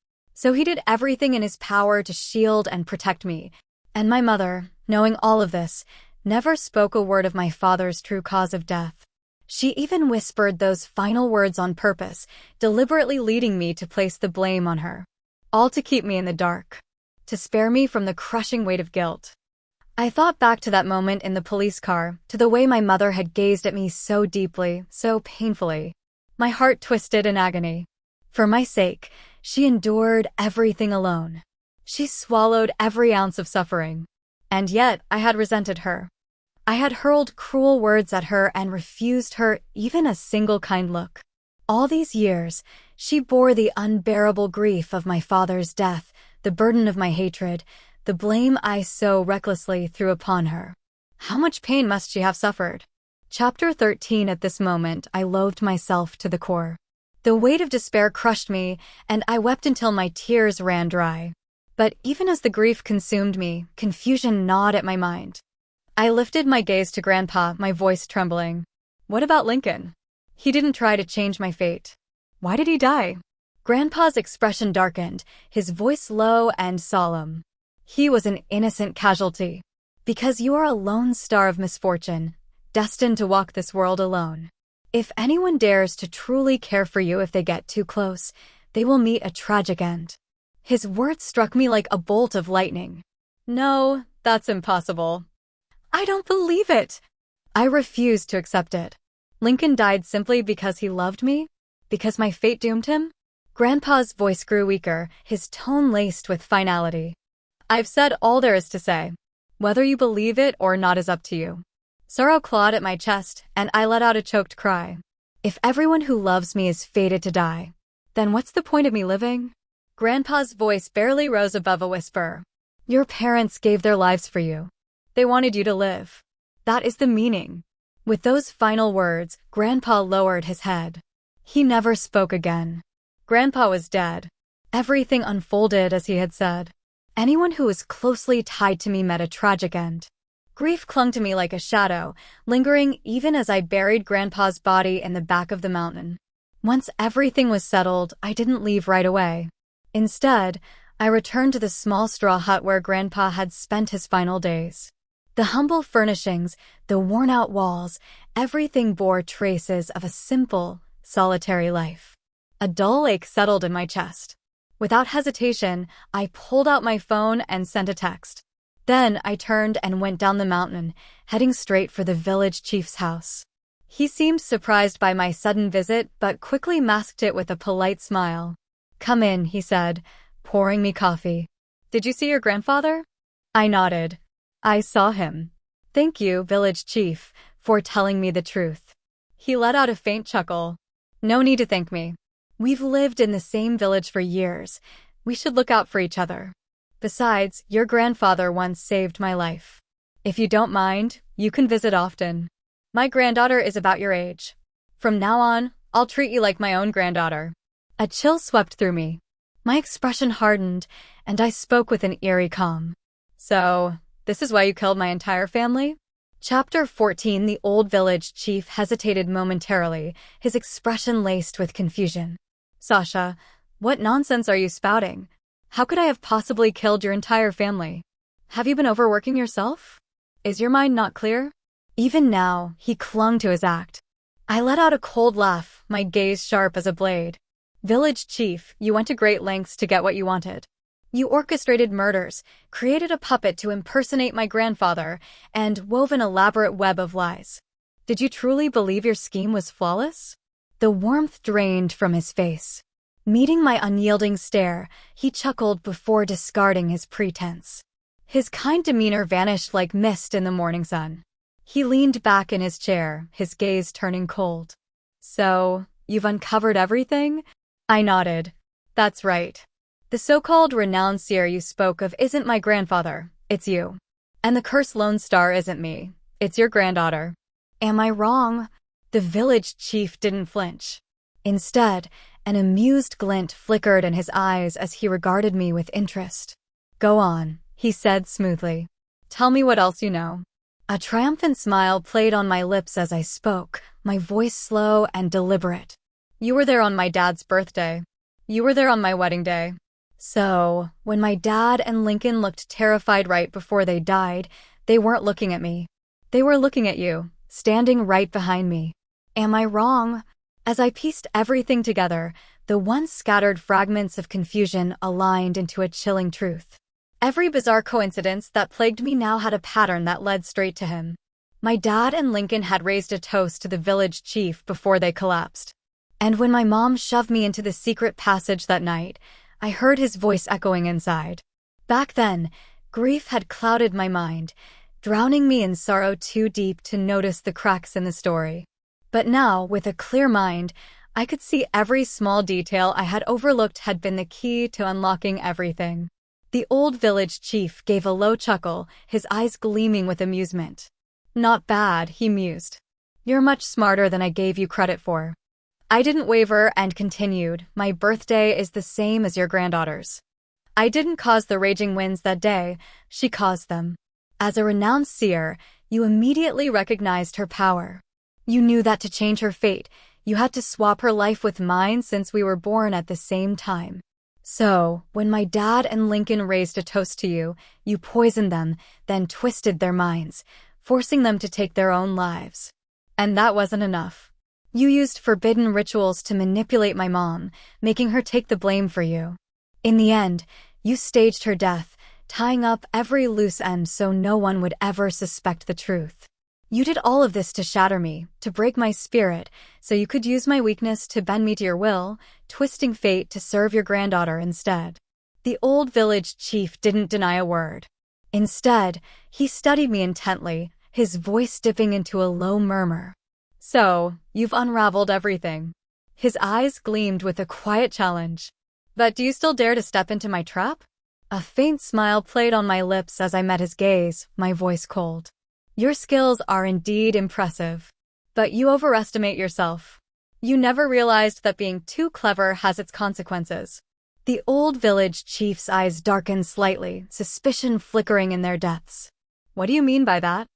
So he did everything in his power to shield and protect me. And my mother, knowing all of this, never spoke a word of my father's true cause of death. She even whispered those final words on purpose, deliberately leading me to place the blame on her. All to keep me in the dark. To spare me from the crushing weight of guilt. I thought back to that moment in the police car, to the way my mother had gazed at me so deeply, so painfully. My heart twisted in agony. For my sake, she endured everything alone. She swallowed every ounce of suffering. And yet, I had resented her. I had hurled cruel words at her and refused her even a single kind look. All these years, she bore the unbearable grief of my father's death, the burden of my hatred, the blame I so recklessly threw upon her. How much pain must she have suffered? Chapter 13. At this moment, I loathed myself to the core. The weight of despair crushed me, and I wept until my tears ran dry. But even as the grief consumed me, confusion gnawed at my mind. I lifted my gaze to Grandpa, my voice trembling. What about Lincoln? He didn't try to change my fate. Why did he die? Grandpa's expression darkened, his voice low and solemn. He was an innocent casualty. Because you are a lone star of misfortune, destined to walk this world alone. If anyone dares to truly care for you if they get too close, they will meet a tragic end. His words struck me like a bolt of lightning. No, that's impossible. I don't believe it. I refused to accept it. Lincoln died simply because he loved me? Because my fate doomed him? Grandpa's voice grew weaker, his tone laced with finality. I've said all there is to say. Whether you believe it or not is up to you. Sorrow clawed at my chest, and I let out a choked cry. If everyone who loves me is fated to die, then what's the point of me living? Grandpa's voice barely rose above a whisper. Your parents gave their lives for you. They wanted you to live. That is the meaning. With those final words, Grandpa lowered his head. He never spoke again. Grandpa was dead. Everything unfolded as he had said. Anyone who was closely tied to me met a tragic end. Grief clung to me like a shadow, lingering even as I buried Grandpa's body in the back of the mountain. Once everything was settled, I didn't leave right away. Instead, I returned to the small straw hut where Grandpa had spent his final days. The humble furnishings, the worn-out walls, everything bore traces of a simple, solitary life. A dull ache settled in my chest. Without hesitation, I pulled out my phone and sent a text. Then I turned and went down the mountain, heading straight for the village chief's house. He seemed surprised by my sudden visit, but quickly masked it with a polite smile. Come in, he said, pouring me coffee. Did you see your grandfather? I nodded. I saw him. Thank you, village chief, for telling me the truth. He let out a faint chuckle. No need to thank me. We've lived in the same village for years. We should look out for each other. Besides, your grandfather once saved my life. If you don't mind, you can visit often. My granddaughter is about your age. From now on, I'll treat you like my own granddaughter. A chill swept through me. My expression hardened, and I spoke with an eerie calm. So, this is why you killed my entire family? Chapter 14. The old village chief hesitated momentarily, his expression laced with confusion. Sasha, what nonsense are you spouting? How could I have possibly killed your entire family? Have you been overworking yourself? Is your mind not clear? Even now, he clung to his act. I let out a cold laugh, my gaze sharp as a blade. Village chief, you went to great lengths to get what you wanted. You orchestrated murders, created a puppet to impersonate my grandfather, and wove an elaborate web of lies. Did you truly believe your scheme was flawless? The warmth drained from his face. Meeting my unyielding stare, he chuckled before discarding his pretense. His kind demeanor vanished like mist in the morning sun. He leaned back in his chair, his gaze turning cold. So, you've uncovered everything? I nodded. That's right. The so-called renowned seer you spoke of isn't my grandfather, it's you. And the cursed Lone Star isn't me, it's your granddaughter. Am I wrong? The village chief didn't flinch. Instead, an amused glint flickered in his eyes as he regarded me with interest. Go on, he said smoothly. Tell me what else you know. A triumphant smile played on my lips as I spoke, my voice slow and deliberate. You were there on my dad's birthday. You were there on my wedding day. So, when my dad and Lincoln looked terrified right before they died, they weren't looking at me. They were looking at you, standing right behind me. Am I wrong? As I pieced everything together, the once scattered fragments of confusion aligned into a chilling truth. Every bizarre coincidence that plagued me now had a pattern that led straight to him. My dad and Lincoln had raised a toast to the village chief before they collapsed. And when my mom shoved me into the secret passage that night, I heard his voice echoing inside. Back then, grief had clouded my mind, drowning me in sorrow too deep to notice the cracks in the story. But now, with a clear mind, I could see every small detail I had overlooked had been the key to unlocking everything. The old village chief gave a low chuckle, his eyes gleaming with amusement. Not bad, he mused. You're much smarter than I gave you credit for. I didn't waver and continued, my birthday is the same as your granddaughter's. I didn't cause the raging winds that day, she caused them. As a renowned seer, you immediately recognized her power. You knew that to change her fate, you had to swap her life with mine since we were born at the same time. So, when my dad and Lincoln raised a toast to you, you poisoned them, then twisted their minds, forcing them to take their own lives. And that wasn't enough. You used forbidden rituals to manipulate my mom, making her take the blame for you. In the end, you staged her death, tying up every loose end so no one would ever suspect the truth. You did all of this to shatter me, to break my spirit, so you could use my weakness to bend me to your will, twisting fate to serve your granddaughter instead. The old village chief didn't deny a word. Instead, he studied me intently, his voice dipping into a low murmur. So, you've unraveled everything. His eyes gleamed with a quiet challenge. But do you still dare to step into my trap? A faint smile played on my lips as I met his gaze, my voice cold. Your skills are indeed impressive. But you overestimate yourself. You never realized that being too clever has its consequences. The old village chief's eyes darkened slightly, suspicion flickering in their depths. What do you mean by that?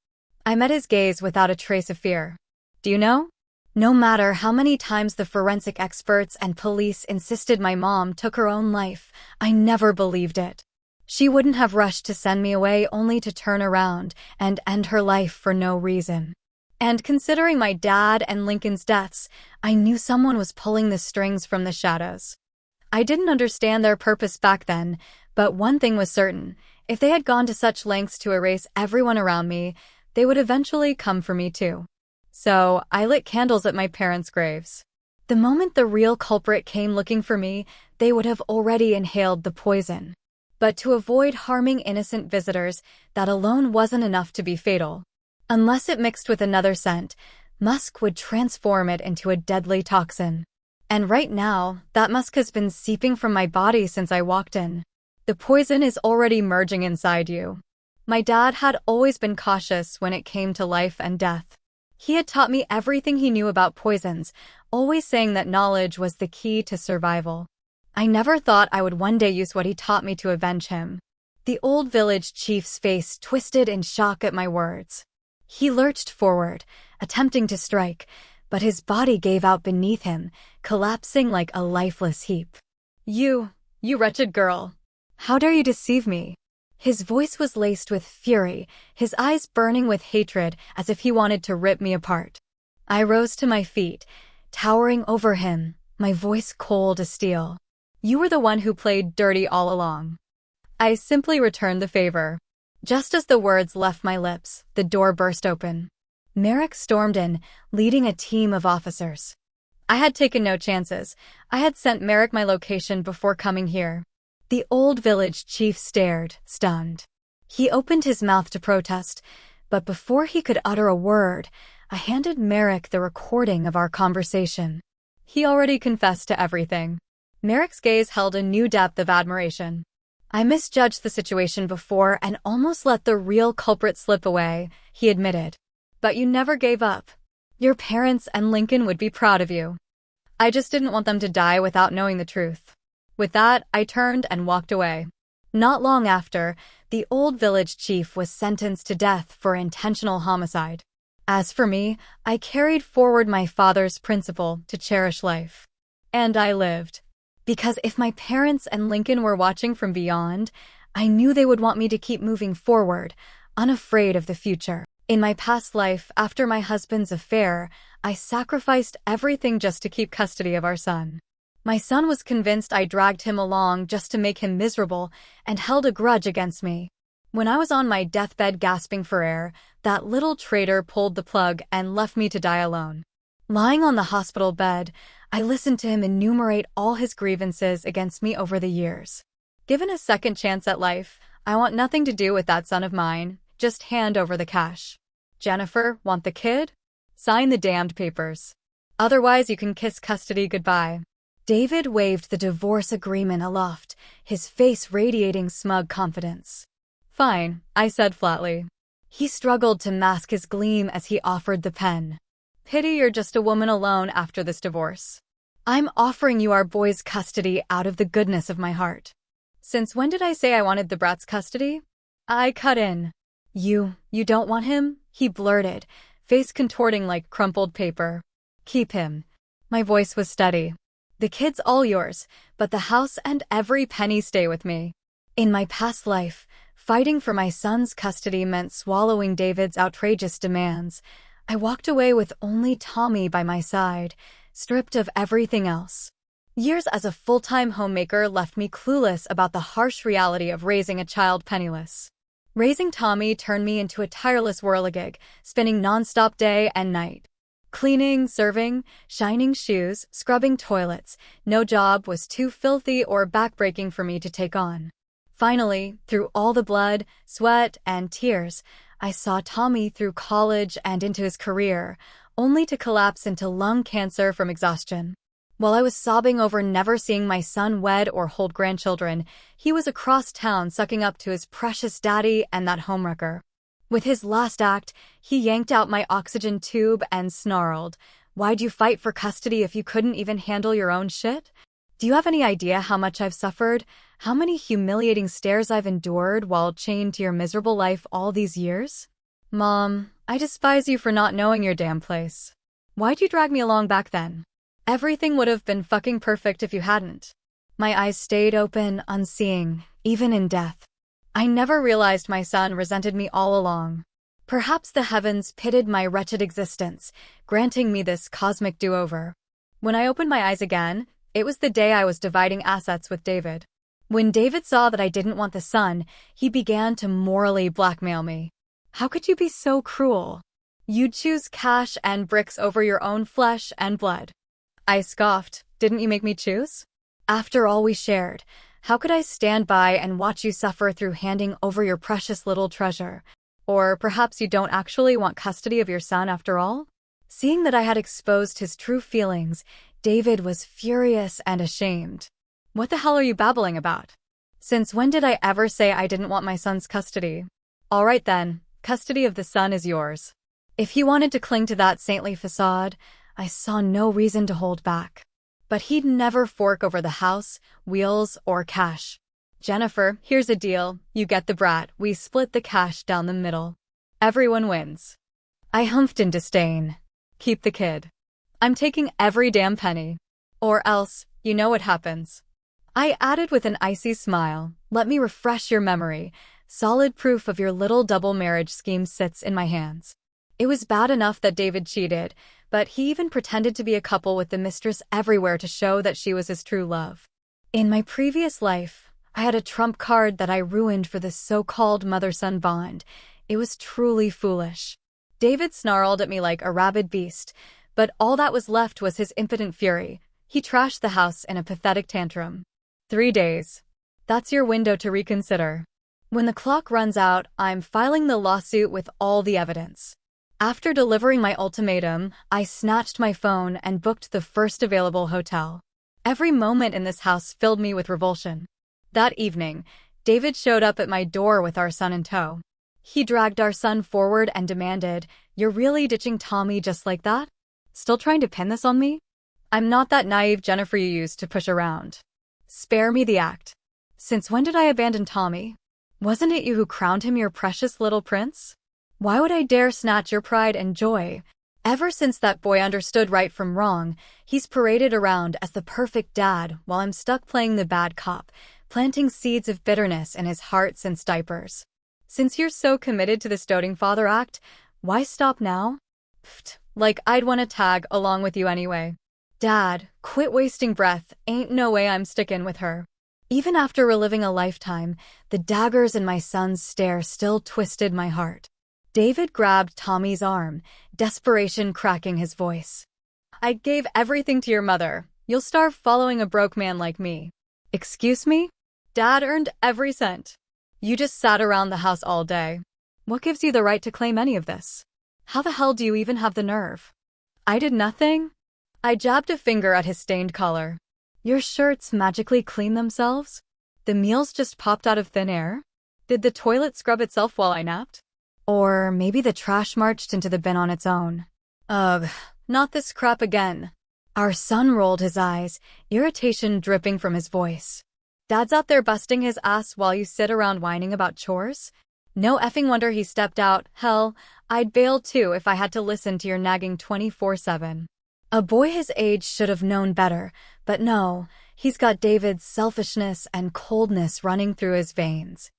I met his gaze without a trace of fear. Do you know? No matter how many times the forensic experts and police insisted my mom took her own life, I never believed it. She wouldn't have rushed to send me away only to turn around and end her life for no reason. And considering my dad and Lincoln's deaths, I knew someone was pulling the strings from the shadows. I didn't understand their purpose back then, but one thing was certain. If they had gone to such lengths to erase everyone around me, they would eventually come for me too. So, I lit candles at my parents' graves. The moment the real culprit came looking for me, they would have already inhaled the poison. But to avoid harming innocent visitors, that alone wasn't enough to be fatal. Unless it mixed with another scent, musk would transform it into a deadly toxin. And right now, that musk has been seeping from my body since I walked in. The poison is already merging inside you. My dad had always been cautious when it came to life and death. He had taught me everything he knew about poisons, always saying that knowledge was the key to survival. I never thought I would one day use what he taught me to avenge him. The old village chief's face twisted in shock at my words. He lurched forward, attempting to strike, but his body gave out beneath him, collapsing like a lifeless heap. You wretched girl. How dare you deceive me? His voice was laced with fury, his eyes burning with hatred as if he wanted to rip me apart. I rose to my feet, towering over him, my voice cold as steel. You were the one who played dirty all along. I simply returned the favor. Just as the words left my lips, the door burst open. Merrick stormed in, leading a team of officers. I had taken no chances. I had sent Merrick my location before coming here. The old village chief stared, stunned. He opened his mouth to protest, but before he could utter a word, I handed Merrick the recording of our conversation. He already confessed to everything. Merrick's gaze held a new depth of admiration. I misjudged the situation before and almost let the real culprit slip away, he admitted. But you never gave up. Your parents and Lincoln would be proud of you. I just didn't want them to die without knowing the truth. With that, I turned and walked away. Not long after, the old village chief was sentenced to death for intentional homicide. As for me, I carried forward my father's principle to cherish life. And I lived. Because if my parents and Lincoln were watching from beyond, I knew they would want me to keep moving forward, unafraid of the future. In my past life, after my husband's affair, I sacrificed everything just to keep custody of our son. My son was convinced I dragged him along just to make him miserable and held a grudge against me. When I was on my deathbed gasping for air, that little traitor pulled the plug and left me to die alone. Lying on the hospital bed, I listened to him enumerate all his grievances against me over the years. Given a second chance at life, I want nothing to do with that son of mine. Just hand over the cash. Jennifer, want the kid? Sign the damned papers. Otherwise, you can kiss custody goodbye. David waved the divorce agreement aloft, his face radiating smug confidence. Fine, I said flatly. He struggled to mask his gleam as he offered the pen. Pity you're just a woman alone after this divorce. I'm offering you our boy's custody out of the goodness of my heart. Since when did I say I wanted the brat's custody? I cut in. You don't want him? He blurted, face contorting like crumpled paper. Keep him. My voice was steady. The kid's all yours, but the house and every penny stay with me. In my past life, fighting for my son's custody meant swallowing David's outrageous demands. I walked away with only Tommy by my side, stripped of everything else. Years as a full-time homemaker left me clueless about the harsh reality of raising a child penniless. Raising Tommy turned me into a tireless whirligig, spinning non-stop day and night. Cleaning, serving, shining shoes, scrubbing toilets, no job was too filthy or backbreaking for me to take on. Finally, through all the blood, sweat, and tears, I saw Tommy through college and into his career, only to collapse into lung cancer from exhaustion. While I was sobbing over never seeing my son wed or hold grandchildren, he was across town sucking up to his precious daddy and that homewrecker. With his last act, he yanked out my oxygen tube and snarled, "Why'd you fight for custody if you couldn't even handle your own shit? Do you have any idea how much I've suffered? How many humiliating stares I've endured while chained to your miserable life all these years? Mom, I despise you for not knowing your damn place. Why'd you drag me along back then? Everything would have been fucking perfect if you hadn't." My eyes stayed open, unseeing, even in death. I never realized my son resented me all along. Perhaps the heavens pitied my wretched existence, granting me this cosmic do-over. When I opened my eyes again, it was the day I was dividing assets with David. When David saw that I didn't want the son, he began to morally blackmail me. How could you be so cruel? You'd choose cash and bricks over your own flesh and blood. I scoffed. Didn't you make me choose? After all we shared, how could I stand by and watch you suffer through handing over your precious little treasure? Or perhaps you don't actually want custody of your son after all? Seeing that I had exposed his true feelings, David was furious and ashamed. What the hell are you babbling about? Since when did I ever say I didn't want my son's custody? All right then, custody of the son is yours. If he wanted to cling to that saintly facade, I saw no reason to hold back. But he'd never fork over the house, wheels, or cash. Jennifer, here's a deal. You get the brat. We split the cash down the middle. Everyone wins. I humphed in disdain. Keep the kid. I'm taking every damn penny. Or else, you know what happens. I added with an icy smile, let me refresh your memory. Solid proof of your little double marriage scheme sits in my hands. It was bad enough that David cheated, but he even pretended to be a couple with the mistress everywhere to show that she was his true love. In my previous life, I had a trump card that I ruined for this so-called mother-son bond. It was truly foolish. David snarled at me like a rabid beast, but all that was left was his impotent fury. He trashed the house in a pathetic tantrum. 3 days. That's your window to reconsider. When the clock runs out, I'm filing the lawsuit with all the evidence. After delivering my ultimatum, I snatched my phone and booked the first available hotel. Every moment in this house filled me with revulsion. That evening, David showed up at my door with our son in tow. He dragged our son forward and demanded, "You're really ditching Tommy just like that? Still trying to pin this on me? I'm not that naive Jennifer you used to push around. Spare me the act. Since when did I abandon Tommy? Wasn't it you who crowned him your precious little prince? Why would I dare snatch your pride and joy? Ever since that boy understood right from wrong, he's paraded around as the perfect dad while I'm stuck playing the bad cop, planting seeds of bitterness in his heart since diapers. Since you're so committed to the doting father act, why stop now? Pfft, like I'd want to tag along with you anyway. Dad, quit wasting breath, ain't no way I'm sticking with her. Even after reliving a lifetime, the daggers in my son's stare still twisted my heart. David grabbed Tommy's arm, desperation cracking his voice. I gave everything to your mother. You'll starve following a broke man like me. Excuse me? Dad earned every cent. You just sat around the house all day. What gives you the right to claim any of this? How the hell do you even have the nerve? I did nothing. I jabbed a finger at his stained collar. Your shirts magically clean themselves? The meals just popped out of thin air? Did the toilet scrub itself while I napped? Or maybe the trash marched into the bin on its own. Ugh, not this crap again. Our son rolled his eyes, irritation dripping from his voice. Dad's out there busting his ass while you sit around whining about chores? No effing wonder he stepped out. Hell, I'd bail too if I had to listen to your nagging 24/7. A boy his age should have known better, but no, he's got David's selfishness and coldness running through his veins.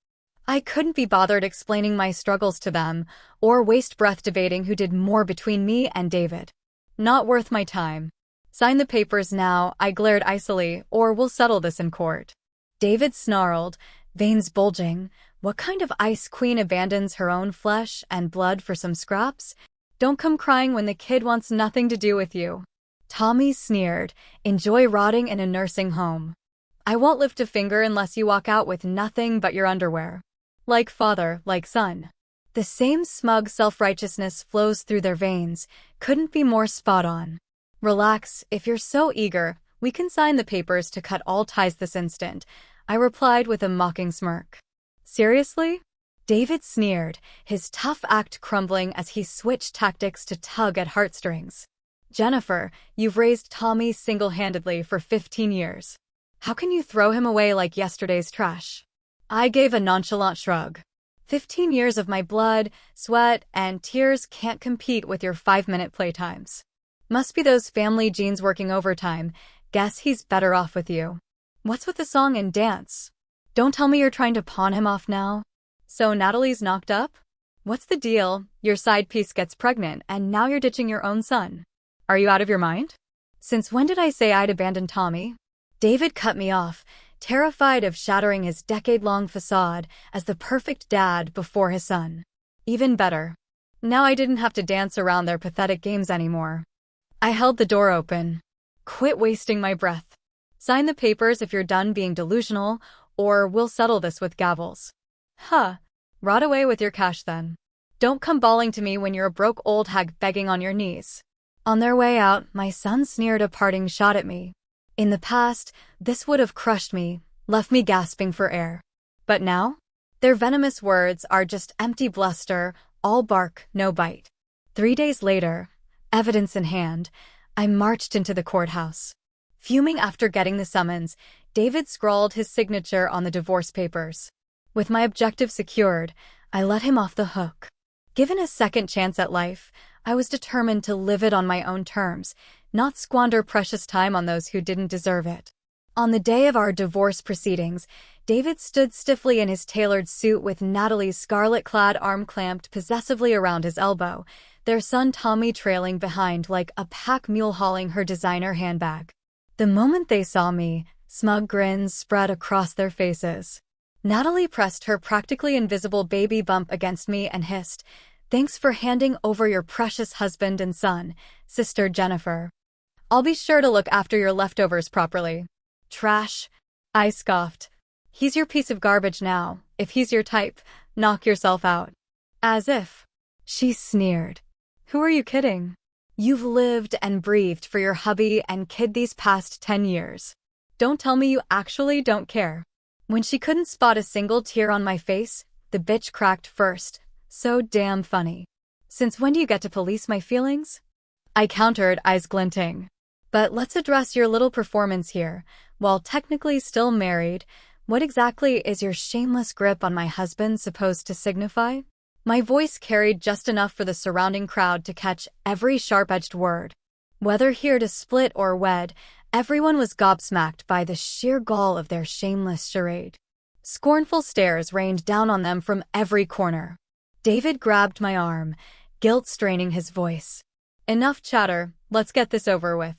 I couldn't be bothered explaining my struggles to them, or waste breath debating who did more between me and David. Not worth my time. Sign the papers now, I glared icily, or we'll settle this in court. David snarled, veins bulging. What kind of ice queen abandons her own flesh and blood for some scraps? Don't come crying when the kid wants nothing to do with you. Tommy sneered, enjoy rotting in a nursing home. I won't lift a finger unless you walk out with nothing but your underwear. Like father, like son. The same smug self-righteousness flows through their veins, couldn't be more spot on. Relax, if you're so eager, we can sign the papers to cut all ties this instant, I replied with a mocking smirk. Seriously? David sneered, his tough act crumbling as he switched tactics to tug at heartstrings. Jennifer, you've raised Tommy single-handedly for 15 years. How can you throw him away like yesterday's trash? I gave a nonchalant shrug. 15 years of my blood, sweat, and tears can't compete with your 5-minute playtimes. Must be those family genes working overtime. Guess he's better off with you. What's with the song and dance? Don't tell me you're trying to pawn him off now. So Natalie's knocked up? What's the deal? Your side piece gets pregnant, and now you're ditching your own son. Are you out of your mind? Since when did I say I'd abandon Tommy? David cut me off, terrified of shattering his decade-long facade as the perfect dad before his son. Even better. Now I didn't have to dance around their pathetic games anymore. I held the door open. Quit wasting my breath. Sign the papers if you're done being delusional, or we'll settle this with gavels. Huh. Rot away with your cash then. Don't come bawling to me when you're a broke old hag begging on your knees. On their way out, my son sneered a parting shot at me. In the past, this would have crushed me, left me gasping for air. But now? Their venomous words are just empty bluster, all bark, no bite. 3 days later, evidence in hand, I marched into the courthouse. Fuming after getting the summons, David scrawled his signature on the divorce papers. With my objective secured, I let him off the hook. Given a second chance at life, I was determined to live it on my own terms, not squander precious time on those who didn't deserve it. On the day of our divorce proceedings, David stood stiffly in his tailored suit with Natalie's scarlet-clad arm clamped possessively around his elbow, their son Tommy trailing behind like a pack mule hauling her designer handbag. The moment they saw me, smug grins spread across their faces. Natalie pressed her practically invisible baby bump against me and hissed, "Thanks for handing over your precious husband and son, Sister Jennifer. I'll be sure to look after your leftovers properly." Trash, I scoffed. He's your piece of garbage now. If he's your type, knock yourself out. As if. She sneered. Who are you kidding? You've lived and breathed for your hubby and kid these past 10 years. Don't tell me you actually don't care. When she couldn't spot a single tear on my face, the bitch cracked first. So damn funny. Since when do you get to police my feelings? I countered, eyes glinting. But let's address your little performance here. While technically still married, what exactly is your shameless grip on my husband supposed to signify? My voice carried just enough for the surrounding crowd to catch every sharp-edged word. Whether here to split or wed, everyone was gobsmacked by the sheer gall of their shameless charade. Scornful stares rained down on them from every corner. David grabbed my arm, guilt straining his voice. Enough chatter, let's get this over with.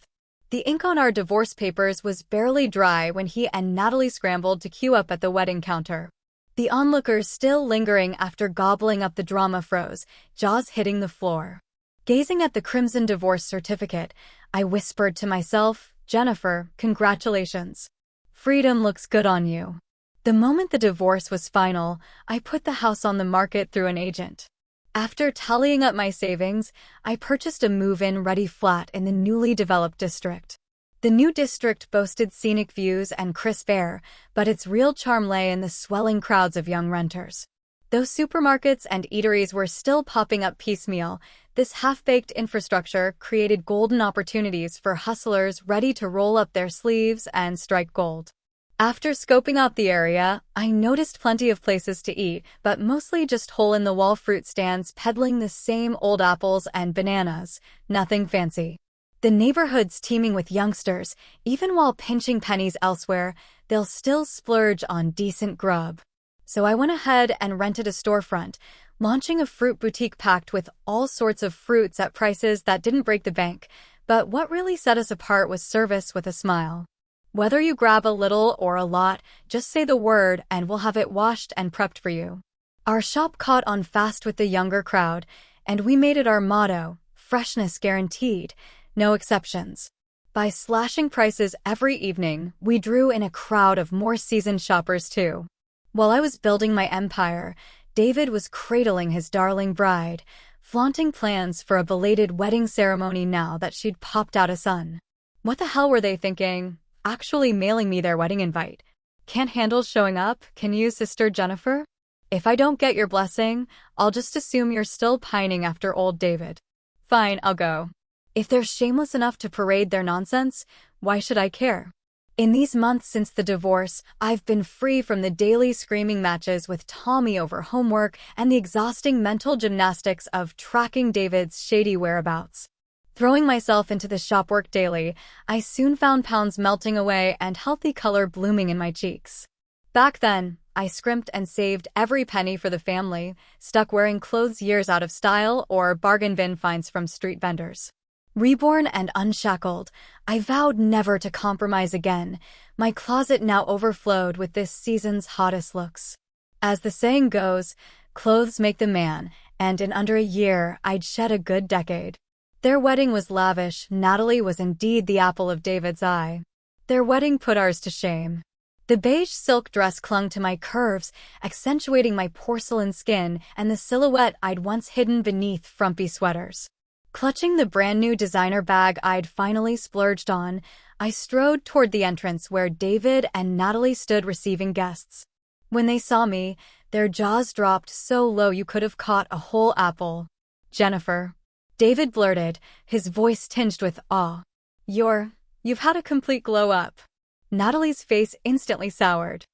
The ink on our divorce papers was barely dry when he and Natalie scrambled to queue up at the wedding counter. The onlookers still lingering after gobbling up the drama froze, jaws hitting the floor. Gazing at the crimson divorce certificate, I whispered to myself, Jennifer, congratulations. Freedom looks good on you. The moment the divorce was final, I put the house on the market through an agent. After tallying up my savings, I purchased a move-in ready flat in the newly developed district. The new district boasted scenic views and crisp air, but its real charm lay in the swelling crowds of young renters. Though supermarkets and eateries were still popping up piecemeal, this half-baked infrastructure created golden opportunities for hustlers ready to roll up their sleeves and strike gold. After scoping out the area, I noticed plenty of places to eat, but mostly just hole-in-the-wall fruit stands peddling the same old apples and bananas, nothing fancy. The neighborhood's teeming with youngsters, even while pinching pennies elsewhere, they'll still splurge on decent grub. So I went ahead and rented a storefront, launching a fruit boutique packed with all sorts of fruits at prices that didn't break the bank, but what really set us apart was service with a smile. Whether you grab a little or a lot, just say the word and we'll have it washed and prepped for you. Our shop caught on fast with the younger crowd, and we made it our motto, freshness guaranteed, no exceptions. By slashing prices every evening, we drew in a crowd of more seasoned shoppers too. While I was building my empire, David was cradling his darling bride, flaunting plans for a belated wedding ceremony now that she'd popped out a son. What the hell were they thinking? Actually mailing me their wedding invite. Can't handle showing up, can you, Sister Jennifer? If I don't get your blessing, I'll just assume you're still pining after old David. Fine, I'll go. If they're shameless enough to parade their nonsense, why should I care? In these months since the divorce, I've been free from the daily screaming matches with Tommy over homework and the exhausting mental gymnastics of tracking David's shady whereabouts. Throwing myself into the shop work daily, I soon found pounds melting away and healthy color blooming in my cheeks. Back then, I scrimped and saved every penny for the family, stuck wearing clothes years out of style or bargain bin finds from street vendors. Reborn and unshackled, I vowed never to compromise again. My closet now overflowed with this season's hottest looks. As the saying goes, clothes make the man, and in under a year, I'd shed a good decade. Their wedding was lavish. Natalie was indeed the apple of David's eye. Their wedding put ours to shame. The beige silk dress clung to my curves, accentuating my porcelain skin and the silhouette I'd once hidden beneath frumpy sweaters. Clutching the brand-new designer bag I'd finally splurged on, I strode toward the entrance where David and Natalie stood receiving guests. When they saw me, their jaws dropped so low you could have caught a whole apple. Jennifer. David blurted, his voice tinged with awe. You've had a complete glow-up. Natalie's face instantly soured.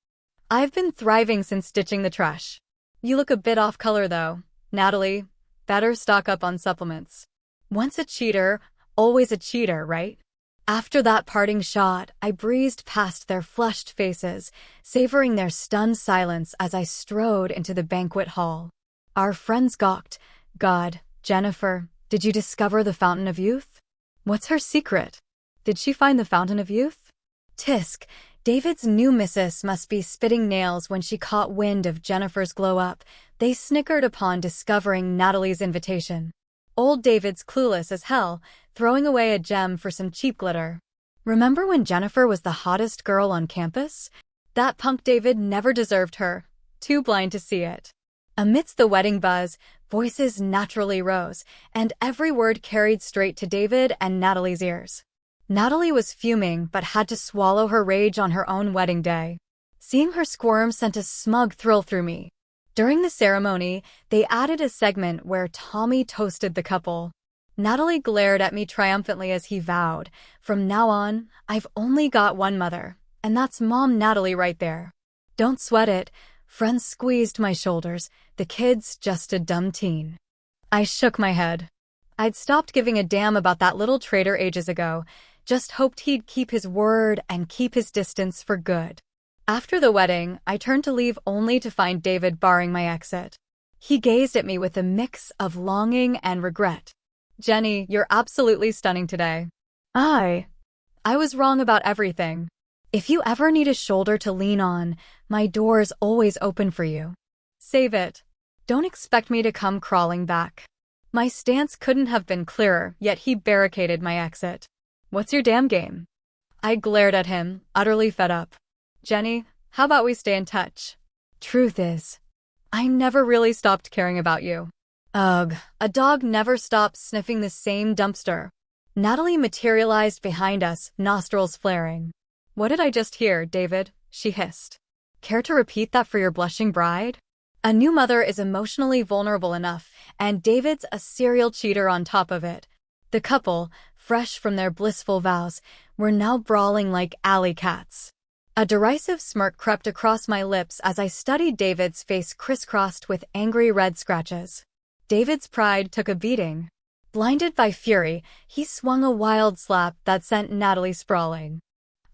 I've been thriving since ditching the trash. You look a bit off color though. Natalie, better stock up on supplements. Once a cheater, always a cheater, right? After that parting shot, I breezed past their flushed faces, savoring their stunned silence as I strode into the banquet hall. Our friends gawked. God, Jennifer, did you discover the Fountain of Youth? What's her secret? Did she find the Fountain of Youth? Tisk, David's new missus must be spitting nails when she caught wind of Jennifer's glow-up. They snickered upon discovering Natalie's invitation. Old David's clueless as hell, throwing away a gem for some cheap glitter. Remember when Jennifer was the hottest girl on campus? That punk David never deserved her. Too blind to see it. Amidst the wedding buzz, voices naturally rose, and every word carried straight to David and Natalie's ears. Natalie was fuming but had to swallow her rage on her own wedding day. Seeing her squirm sent a smug thrill through me. During the ceremony, they added a segment where Tommy toasted the couple. Natalie glared at me triumphantly as he vowed, "From now on, I've only got one mother, and that's Mom Natalie right there. Don't sweat it. Friends squeezed my shoulders, the kids just a dumb teen. I shook my head. I'd stopped giving a damn about that little traitor ages ago, just hoped he'd keep his word and keep his distance for good. After the wedding, I turned to leave only to find David barring my exit. He gazed at me with a mix of longing and regret. "Jenny, you're absolutely stunning today." I was wrong about everything. If you ever need a shoulder to lean on, my door's always open for you. Save it. Don't expect me to come crawling back. My stance couldn't have been clearer, yet he barricaded my exit. "What's your damn game?" I glared at him, utterly fed up. "Jenny, how about we stay in touch? Truth is, I never really stopped caring about you." Ugh, a dog never stops sniffing the same dumpster. Natalie materialized behind us, nostrils flaring. "What did I just hear, David?" she hissed. "Care to repeat that for your blushing bride?" A new mother is emotionally vulnerable enough, and David's a serial cheater on top of it. The couple, fresh from their blissful vows, were now brawling like alley cats. A derisive smirk crept across my lips as I studied David's face crisscrossed with angry red scratches. David's pride took a beating. Blinded by fury, he swung a wild slap that sent Natalie sprawling.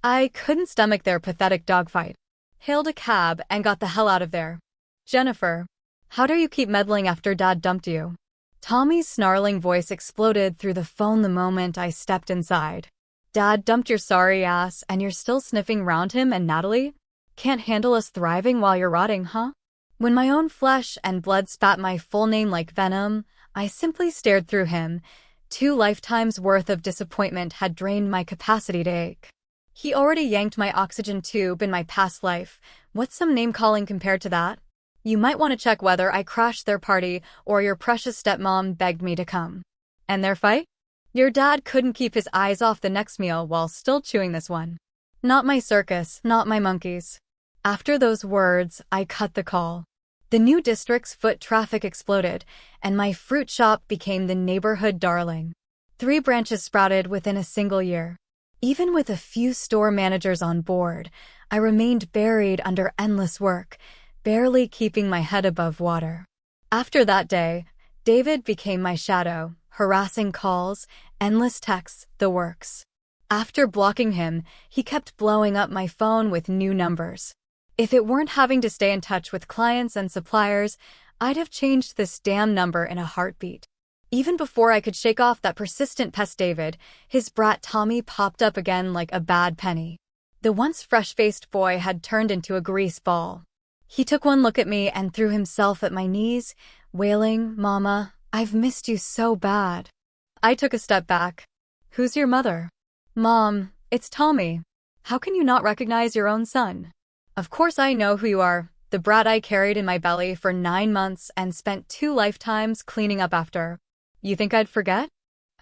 I couldn't stomach their pathetic dogfight. Hailed a cab and got the hell out of there. "Jennifer, how dare you keep meddling after Dad dumped you?" Tommy's snarling voice exploded through the phone the moment I stepped inside. "Dad dumped your sorry ass and you're still sniffing round him and Natalie? Can't handle us thriving while you're rotting, huh?" When my own flesh and blood spat my full name like venom, I simply stared through him. 2 lifetimes worth of disappointment had drained my capacity to ache. He already yanked my oxygen tube in my past life. What's some name-calling compared to that? You might want to check whether I crashed their party or your precious stepmom begged me to come. And their fight? Your dad couldn't keep his eyes off the next meal while still chewing this one. Not my circus, not my monkeys. After those words, I cut the call. The new district's foot traffic exploded, and my fruit shop became the neighborhood darling. 3 branches sprouted within a single year. Even with a few store managers on board, I remained buried under endless work, barely keeping my head above water. After that day, David became my shadow, harassing calls, endless texts, the works. After blocking him, he kept blowing up my phone with new numbers. If it weren't having to stay in touch with clients and suppliers, I'd have changed this damn number in a heartbeat. Even before I could shake off that persistent pest David, his brat Tommy popped up again like a bad penny. The once fresh-faced boy had turned into a grease ball. He took one look at me and threw himself at my knees, wailing, "Mama, I've missed you so bad." I took a step back. "Who's your mother?" "Mom, it's Tommy. How can you not recognize your own son?" "Of course I know who you are, the brat I carried in my belly for 9 months and spent 2 lifetimes cleaning up after. You think I'd forget?"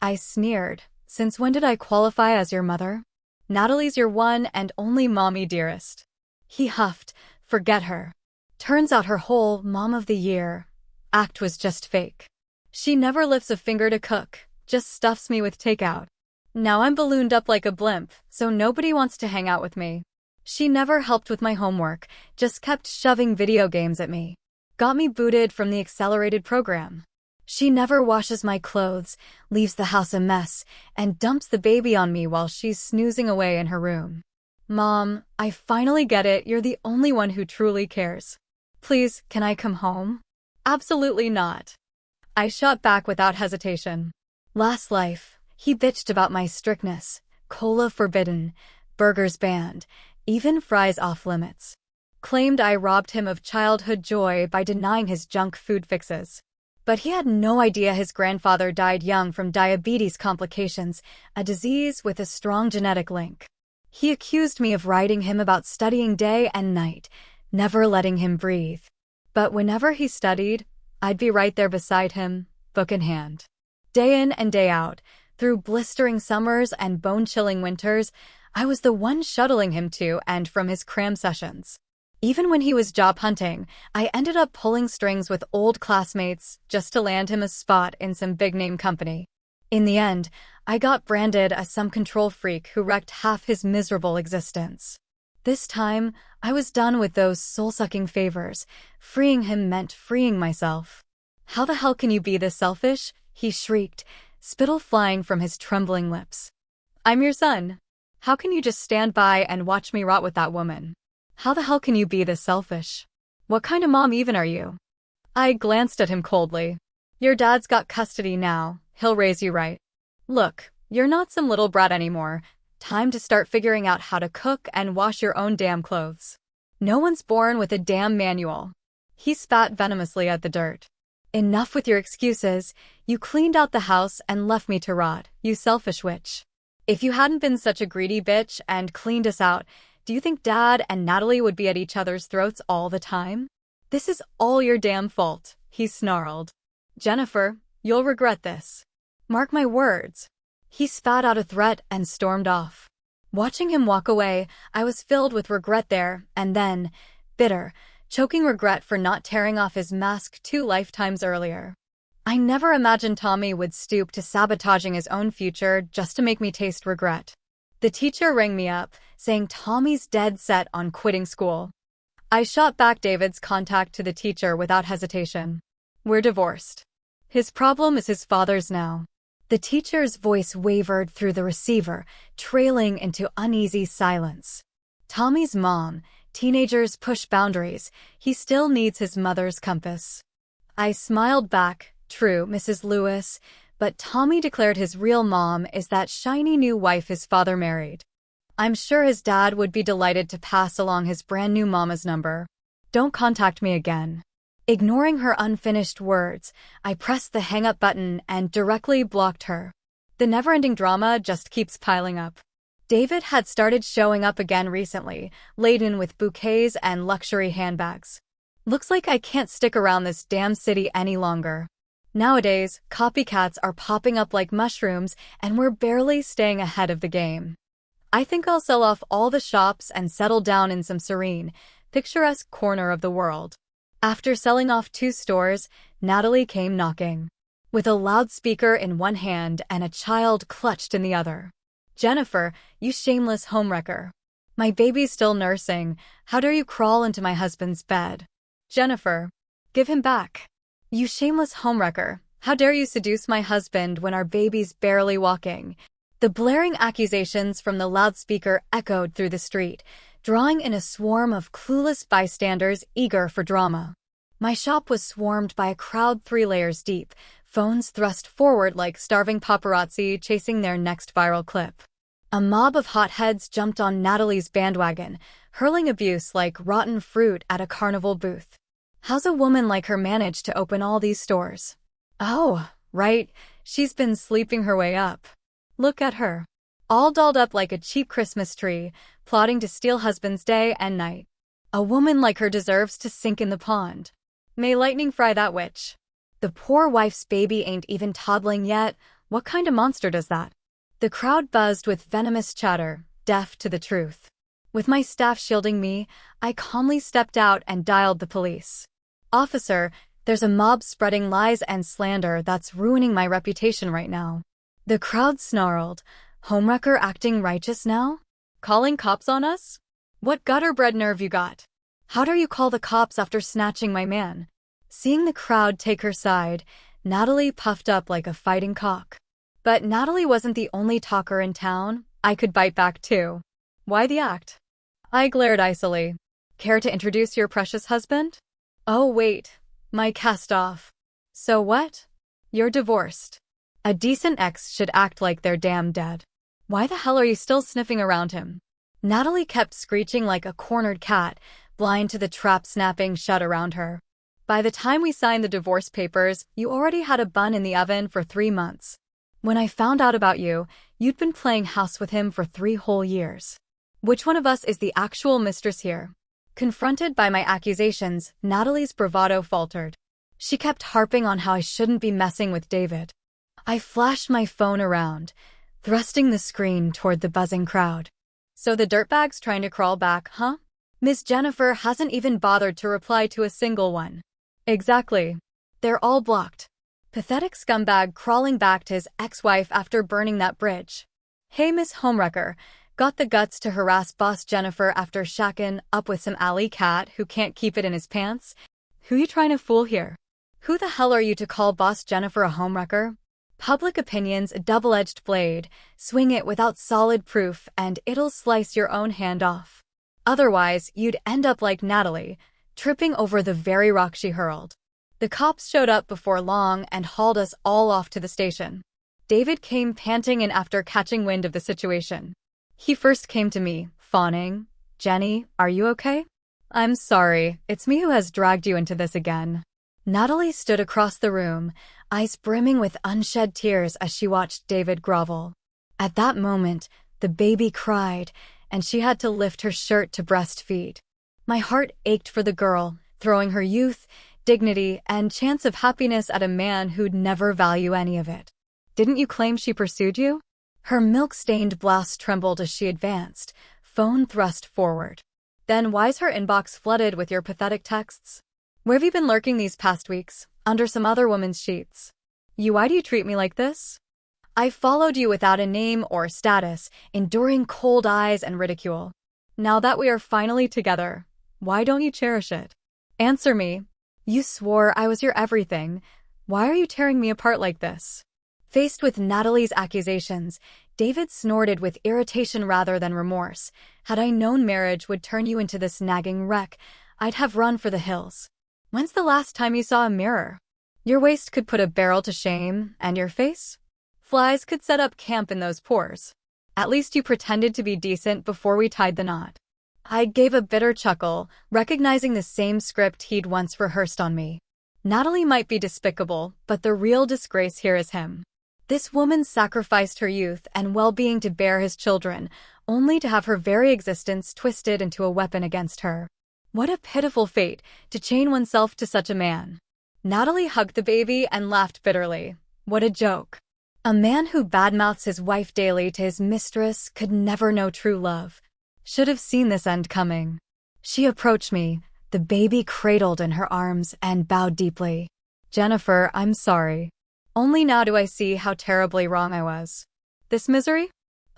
I sneered. "Since when did I qualify as your mother?" "Natalie's your one and only mommy dearest." He huffed. "Forget her. Turns out her whole Mom of the Year act was just fake. She never lifts a finger to cook, just stuffs me with takeout. Now I'm ballooned up like a blimp, so nobody wants to hang out with me. She never helped with my homework, just kept shoving video games at me. Got me booted from the accelerated program. She never washes my clothes, leaves the house a mess, and dumps the baby on me while she's snoozing away in her room. Mom, I finally get it, you're the only one who truly cares. Please, can I come home?" "Absolutely not." I shot back without hesitation. Last life, he bitched about my strictness, cola forbidden, burgers banned, even fries off limits. Claimed I robbed him of childhood joy by denying his junk food fixes. But he had no idea his grandfather died young from diabetes complications, a disease with a strong genetic link. He accused me of writing him about studying day and night, never letting him breathe. But whenever he studied, I'd be right there beside him, book in hand. Day in and day out, through blistering summers and bone-chilling winters, I was the one shuttling him to and from his cram sessions. Even when he was job hunting, I ended up pulling strings with old classmates just to land him a spot in some big-name company. In the end, I got branded as some control freak who wrecked half his miserable existence. This time, I was done with those soul-sucking favors. Freeing him meant freeing myself. "How the hell can you be this selfish?" he shrieked, spittle flying from his trembling lips. "I'm your son. How can you just stand by and watch me rot with that woman? How the hell can you be this selfish? What kind of mom even are you?" I glanced at him coldly. "Your dad's got custody now. He'll raise you right. Look, you're not some little brat anymore. Time to start figuring out how to cook and wash your own damn clothes. No one's born with a damn manual." He spat venomously at the dirt. "Enough with your excuses. You cleaned out the house and left me to rot, you selfish witch. If you hadn't been such a greedy bitch and cleaned us out, do you think Dad and Natalie would be at each other's throats all the time? This is all your damn fault," he snarled. "Jennifer, you'll regret this. Mark my words." He spat out a threat and stormed off. Watching him walk away, I was filled with regret there, and then, bitter, choking regret for not tearing off his mask 2 lifetimes earlier. I never imagined Tommy would stoop to sabotaging his own future just to make me taste regret. The teacher rang me up, saying Tommy's dead set on quitting school. I shot back David's contact to the teacher without hesitation. "We're divorced. His problem is his father's now." The teacher's voice wavered through the receiver, trailing into uneasy silence. "Tommy's mom, teenagers push boundaries. He still needs his mother's compass." I smiled back. "True, Mrs. Lewis, but Tommy declared his real mom is that shiny new wife his father married. I'm sure his dad would be delighted to pass along his brand new mama's number. Don't contact me again." Ignoring her unfinished words, I pressed the hang-up button and directly blocked her. The never-ending drama just keeps piling up. David had started showing up again recently, laden with bouquets and luxury handbags. Looks like I can't stick around this damn city any longer. Nowadays, copycats are popping up like mushrooms, and we're barely staying ahead of the game. I think I'll sell off all the shops and settle down in some serene, picturesque corner of the world. After selling off 2 stores, Natalie came knocking, with a loudspeaker in one hand and a child clutched in the other. "Jennifer, you shameless homewrecker. My baby's still nursing. How dare you crawl into my husband's bed? Jennifer, give him back. You shameless homewrecker. How dare you seduce my husband when our baby's barely walking?" The blaring accusations from the loudspeaker echoed through the street, drawing in a swarm of clueless bystanders eager for drama. My shop was swarmed by a crowd 3 layers deep, phones thrust forward like starving paparazzi chasing their next viral clip. A mob of hotheads jumped on Natalie's bandwagon, hurling abuse like rotten fruit at a carnival booth. How's a woman like her manage to open all these stores? Oh, right, she's been sleeping her way up. Look at her. All dolled up like a cheap Christmas tree, plotting to steal husbands day and night. A woman like her deserves to sink in the pond. May lightning fry that witch. The poor wife's baby ain't even toddling yet. What kind of monster does that? The crowd buzzed with venomous chatter, deaf to the truth. With my staff shielding me, I calmly stepped out and dialed the police. "Officer, there's a mob spreading lies and slander that's ruining my reputation right now." The crowd snarled. "Homewrecker acting righteous now? Calling cops on us? What gutter-bred nerve you got? How dare you call the cops after snatching my man?" Seeing the crowd take her side, Natalie puffed up like a fighting cock. But Natalie wasn't the only talker in town. I could bite back too. "Why the act?" I glared icily. "Care to introduce your precious husband?" "Oh wait, my cast off." "So what? You're divorced. A decent ex should act like they're damn dead. Why the hell are you still sniffing around him?" Natalie kept screeching like a cornered cat, blind to the trap snapping shut around her. "By the time we signed the divorce papers, you already had a bun in the oven for 3 months. When I found out about you, you'd been playing house with him for 3 whole years. Which one of us is the actual mistress here?" Confronted by my accusations, Natalie's bravado faltered. She kept harping on how I shouldn't be messing with David. I flashed my phone around, thrusting the screen toward the buzzing crowd. "So the dirtbag's trying to crawl back, huh? Miss Jennifer hasn't even bothered to reply to a single one." "Exactly. They're all blocked. Pathetic scumbag crawling back to his ex-wife after burning that bridge. Hey, Miss Homewrecker, Got the guts to harass boss Jennifer after shacking up with some alley cat who can't keep it in his pants? Who you trying to fool here? Who the hell are you to call boss Jennifer a homewrecker? Public opinion's a double-edged blade. Swing it without solid proof and it'll slice your own hand off. Otherwise, you'd end up like Natalie, tripping over the very rock she hurled. The cops showed up before long and hauled us all off to the station. David came panting in after catching wind of the situation. He first came to me, fawning. "Jenny, are you okay?" "I'm sorry, it's me who has dragged you into this again." Natalie stood across the room, eyes brimming with unshed tears as she watched David grovel. At that moment, the baby cried, and she had to lift her shirt to breastfeed. My heart ached for the girl, throwing her youth, dignity, and chance of happiness at a man who'd never value any of it. "Didn't you claim she pursued you?" Her milk-stained blouse trembled as she advanced, phone thrust forward. "Then why's her inbox flooded with your pathetic texts? Where have you been lurking these past weeks, under some other woman's sheets? Why do you treat me like this? I followed you without a name or status, enduring cold eyes and ridicule. Now that we are finally together, why don't you cherish it? Answer me. You swore I was your everything. Why are you tearing me apart like this?" Faced with Natalie's accusations, David snorted with irritation rather than remorse. "Had I known marriage would turn you into this nagging wreck, I'd have run for the hills. When's the last time you saw a mirror? Your waist could put a barrel to shame, and your face? Flies could set up camp in those pores. At least you pretended to be decent before we tied the knot." I gave a bitter chuckle, recognizing the same script he'd once rehearsed on me. Natalie might be despicable, but the real disgrace here is him. This woman sacrificed her youth and well-being to bear his children, only to have her very existence twisted into a weapon against her. What a pitiful fate, to chain oneself to such a man. Natalie hugged the baby and laughed bitterly. What a joke. A man who badmouths his wife daily to his mistress could never know true love. Should have seen this end coming. She approached me, the baby cradled in her arms, and bowed deeply. "Jennifer, I'm sorry. Only now do I see how terribly wrong I was. This misery?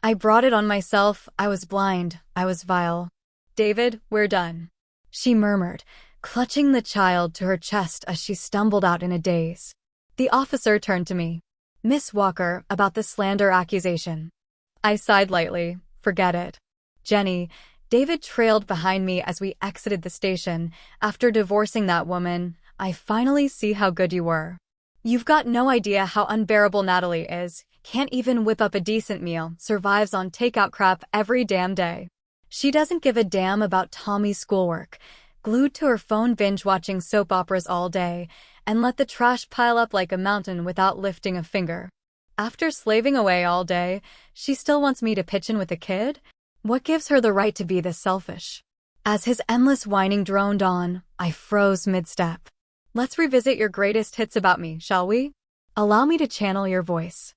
I brought it on myself. I was blind. I was vile. David, we're done," she murmured, clutching the child to her chest as she stumbled out in a daze. The officer turned to me. "Miss Walker, about the slander accusation." I sighed lightly. "Forget it." "Jenny," David trailed behind me as we exited the station. "After divorcing that woman, I finally see how good you were. You've got no idea how unbearable Natalie is. Can't even whip up a decent meal, survives on takeout crap every damn day. She doesn't give a damn about Tommy's schoolwork, glued to her phone binge-watching soap operas all day, and let the trash pile up like a mountain without lifting a finger. After slaving away all day, she still wants me to pitch in with a kid? What gives her the right to be this selfish?" As his endless whining droned on, I froze mid-step. "Let's revisit your greatest hits about me, shall we? Allow me to channel your voice.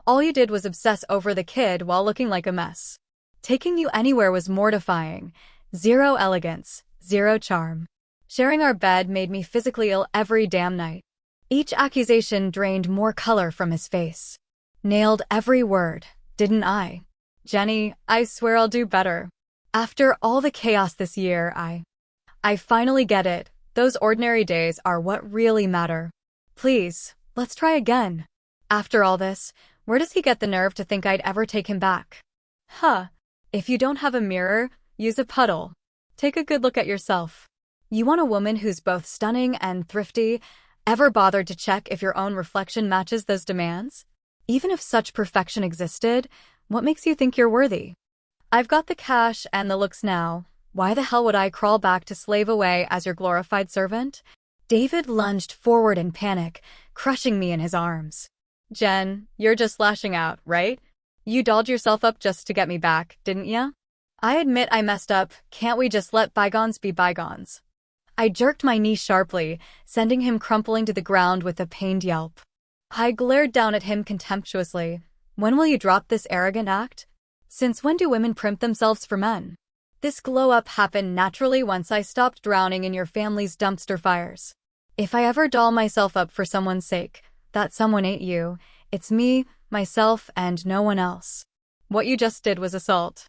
All you did was obsess over the kid while looking like a mess. Taking you anywhere was mortifying. Zero elegance, zero charm. Sharing our bed made me physically ill every damn night." Each accusation drained more color from his face. "Nailed every word, didn't I? Jenny, I swear I'll do better. After all the chaos this year, I finally get it. Those ordinary days are what really matter. Please, let's try again. After all this, where does he get the nerve to think I'd ever take him back? Huh. If you don't have a mirror, use a puddle. Take a good look at yourself. You want a woman who's both stunning and thrifty? Ever bothered to check if your own reflection matches those demands? Even if such perfection existed, what makes you think you're worthy? I've got the cash and the looks now. Why the hell would I crawl back to slave away as your glorified servant?" David lunged forward in panic, crushing me in his arms. "Jen, you're just lashing out, right? You dolled yourself up just to get me back, didn't ya? I admit I messed up. Can't we just let bygones be bygones?" I jerked my knee sharply, sending him crumpling to the ground with a pained yelp. I glared down at him contemptuously. "When will you drop this arrogant act? Since when do women primp themselves for men? This glow-up happened naturally once I stopped drowning in your family's dumpster fires. If I ever doll myself up for someone's sake, that someone ain't you. It's me, myself, and no one else. What you just did was assault."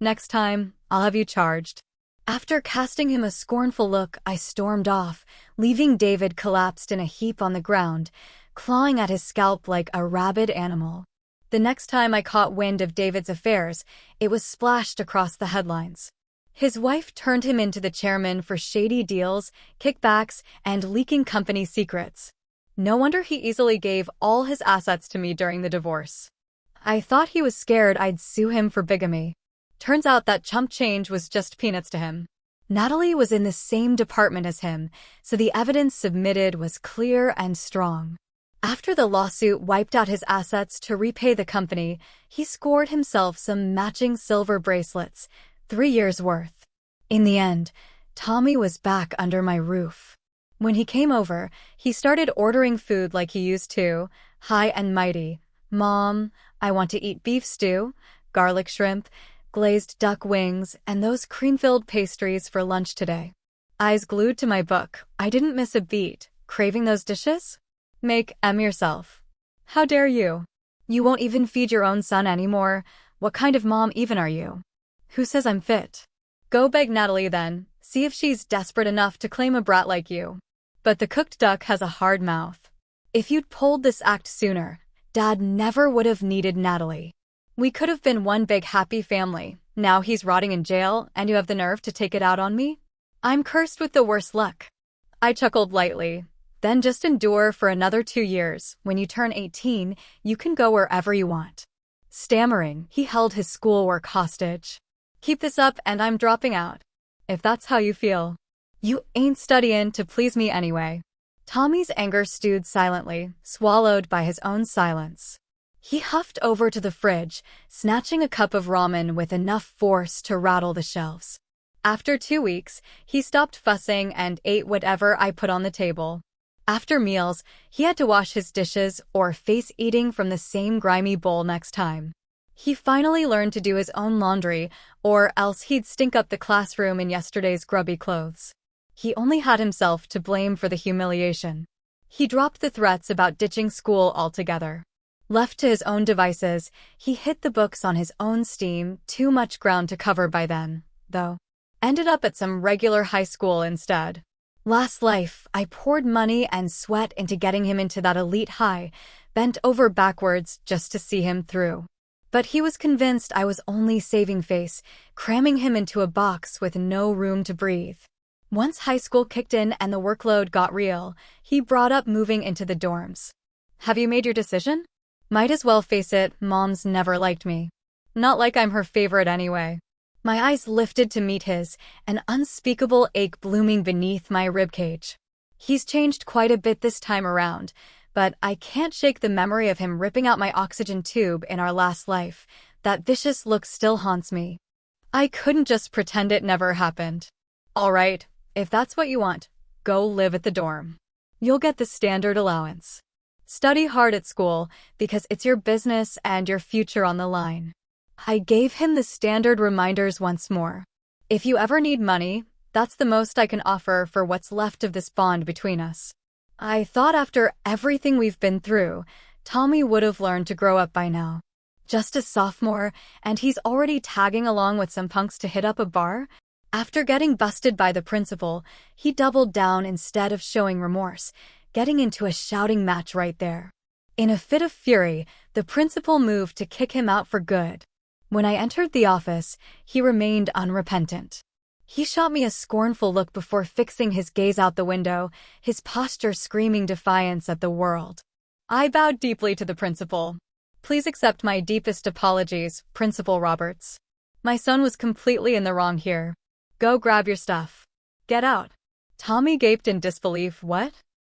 Next time, I'll have you charged. After casting him a scornful look, I stormed off, leaving David collapsed in a heap on the ground, clawing at his scalp like a rabid animal. The next time I caught wind of David's affairs, it was splashed across the headlines. His wife turned him into the chairman for shady deals, kickbacks, and leaking company secrets. No wonder he easily gave all his assets to me during the divorce. I thought he was scared I'd sue him for bigamy. Turns out that chump change was just peanuts to him. Natalie was in the same department as him, so the evidence submitted was clear and strong. After the lawsuit wiped out his assets to repay the company, he scored himself some matching silver bracelets, 3 years' worth. In the end, Tommy was back under my roof. When he came over, he started ordering food like he used to, high and mighty. Mom, I want to eat beef stew, garlic shrimp, glazed duck wings, and those cream-filled pastries for lunch today. Eyes glued to my book, I didn't miss a beat. Craving those dishes? Make 'em yourself. How dare you? You won't even feed your own son anymore. What kind of mom even are you? Who says I'm fit? Go beg Natalie then, see if she's desperate enough to claim a brat like you. But the cooked duck has a hard mouth. If you'd pulled this act sooner, Dad never would have needed Natalie. We could have been one big happy family. Now he's rotting in jail, and you have the nerve to take it out on me? I'm cursed with the worst luck. I chuckled lightly. Then just endure for another 2 years. When you turn 18, you can go wherever you want. Stammering, he held his schoolwork hostage. Keep this up and I'm dropping out. If that's how you feel. You ain't studying to please me anyway. Tommy's anger stewed silently, swallowed by his own silence. He huffed over to the fridge, snatching a cup of ramen with enough force to rattle the shelves. After 2 weeks, he stopped fussing and ate whatever I put on the table. After meals, he had to wash his dishes or face eating from the same grimy bowl next time. He finally learned to do his own laundry, or else he'd stink up the classroom in yesterday's grubby clothes. He only had himself to blame for the humiliation. He dropped the threats about ditching school altogether. Left to his own devices, he hit the books on his own steam, too much ground to cover by then, though. Ended up at some regular high school instead. Last life, I poured money and sweat into getting him into that elite high, bent over backwards just to see him through. But he was convinced I was only saving face, cramming him into a box with no room to breathe. Once high school kicked in and the workload got real, he brought up moving into the dorms. Have you made your decision? Might as well face it, Mom's never liked me. Not like I'm her favorite anyway. My eyes lifted to meet his, an unspeakable ache blooming beneath my ribcage. He's changed quite a bit this time around, but I can't shake the memory of him ripping out my oxygen tube in our last life. That vicious look still haunts me. I couldn't just pretend it never happened. All right, if that's what you want, go live at the dorm. You'll get the standard allowance. Study hard at school, because it's your business and your future on the line. I gave him the standard reminders once more. If you ever need money, that's the most I can offer for what's left of this bond between us. I thought after everything we've been through, Tommy would have learned to grow up by now. Just a sophomore, and he's already tagging along with some punks to hit up a bar? After getting busted by the principal, he doubled down instead of showing remorse, getting into a shouting match right there. In a fit of fury, the principal moved to kick him out for good. When I entered the office, he remained unrepentant. He shot me a scornful look before fixing his gaze out the window, his posture screaming defiance at the world. I bowed deeply to the principal. Please accept my deepest apologies, Principal Roberts. My son was completely in the wrong here. Go grab your stuff. Get out. Tommy gaped in disbelief. What?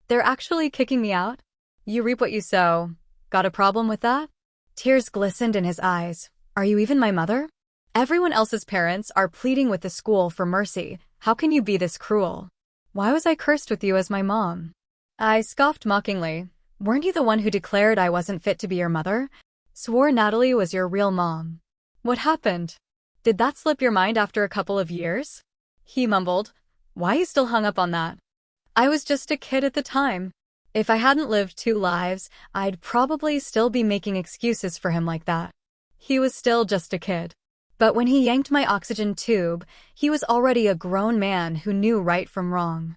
They're actually kicking me out? You reap what you sow. Got a problem with that? Tears glistened in his eyes. Are you even my mother? Everyone else's parents are pleading with the school for mercy. How can you be this cruel? Why was I cursed with you as my mom? I scoffed mockingly. Weren't you the one who declared I wasn't fit to be your mother? Swore Natalie was your real mom. What happened? Did that slip your mind after a couple of years? He mumbled. Why you still hung up on that? I was just a kid at the time. If I hadn't lived 2 lives, I'd probably still be making excuses for him like that. He was still just a kid. But when he yanked my oxygen tube, he was already a grown man who knew right from wrong.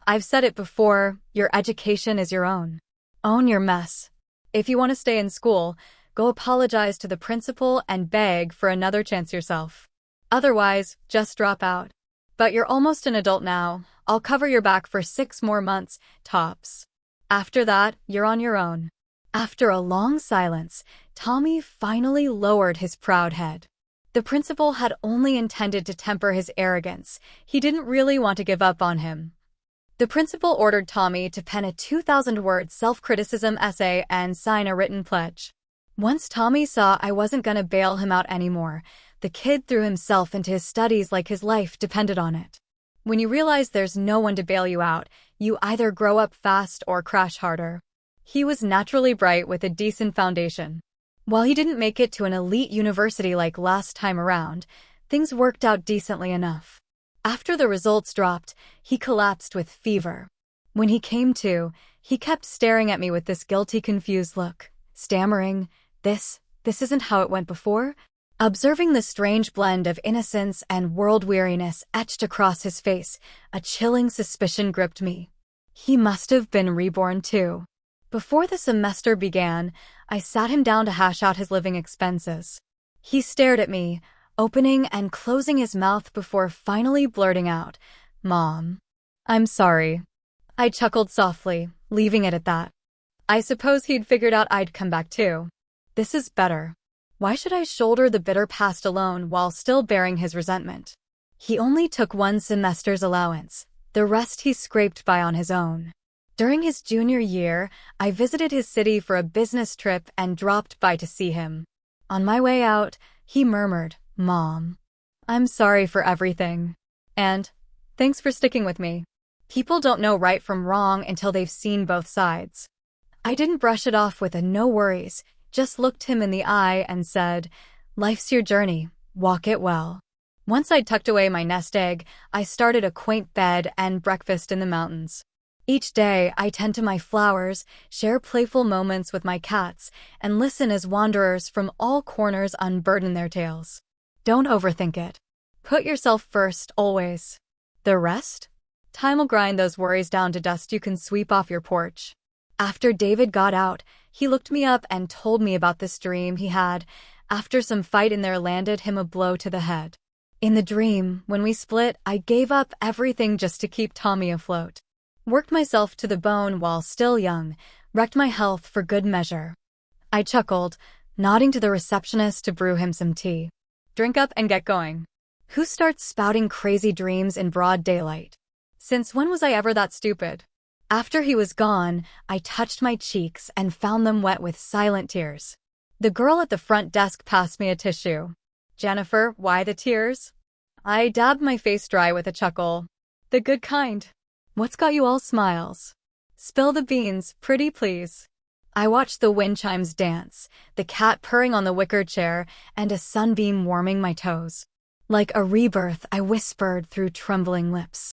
I've said it before, your education is your own. Own your mess. If you want to stay in school, go apologize to the principal and beg for another chance yourself. Otherwise, just drop out. But you're almost an adult now. I'll cover your back for 6 more months, tops. After that, you're on your own. After a long silence, Tommy finally lowered his proud head. The principal had only intended to temper his arrogance. He didn't really want to give up on him. The principal ordered Tommy to pen a 2,000-word self-criticism essay and sign a written pledge. Once Tommy saw I wasn't gonna bail him out anymore, the kid threw himself into his studies like his life depended on it. When you realize there's no one to bail you out, you either grow up fast or crash harder. He was naturally bright with a decent foundation. While he didn't make it to an elite university like last time around, things worked out decently enough. After the results dropped, he collapsed with fever. When he came to, he kept staring at me with this guilty, confused look, stammering, This isn't how it went before?" Observing the strange blend of innocence and world-weariness etched across his face, a chilling suspicion gripped me. He must have been reborn too. Before the semester began, I sat him down to hash out his living expenses. He stared at me, opening and closing his mouth before finally blurting out, "Mom, I'm sorry." I chuckled softly, leaving it at that. I suppose he'd figured out I'd come back too. This is better. Why should I shoulder the bitter past alone while still bearing his resentment? He only took 1 semester's allowance. The rest he scraped by on his own. During his junior year, I visited his city for a business trip and dropped by to see him. On my way out, he murmured, "Mom, I'm sorry for everything. And thanks for sticking with me." People don't know right from wrong until they've seen both sides. I didn't brush it off with a "no worries," just looked him in the eye and said, "Life's your journey, walk it well." Once I'd tucked away my nest egg, I started a quaint bed and breakfast in the mountains. Each day, I tend to my flowers, share playful moments with my cats, and listen as wanderers from all corners unburden their tales. Don't overthink it. Put yourself first, always. The rest? Time'll grind those worries down to dust you can sweep off your porch. After David got out, he looked me up and told me about this dream he had, after some fight in there landed him a blow to the head. In the dream, when we split, I gave up everything just to keep Tommy afloat. Worked myself to the bone while still young, wrecked my health for good measure. I chuckled, nodding to the receptionist to brew him some tea. Drink up and get going. Who starts spouting crazy dreams in broad daylight? Since when was I ever that stupid? After he was gone, I touched my cheeks and found them wet with silent tears. The girl at the front desk passed me a tissue. "Jennifer, why the tears?" I dabbed my face dry with a chuckle. "The good kind. What's got you all smiles? Spill the beans, pretty please." I watched the wind chimes dance, the cat purring on the wicker chair, and a sunbeam warming my toes. Like a rebirth, I whispered through trembling lips.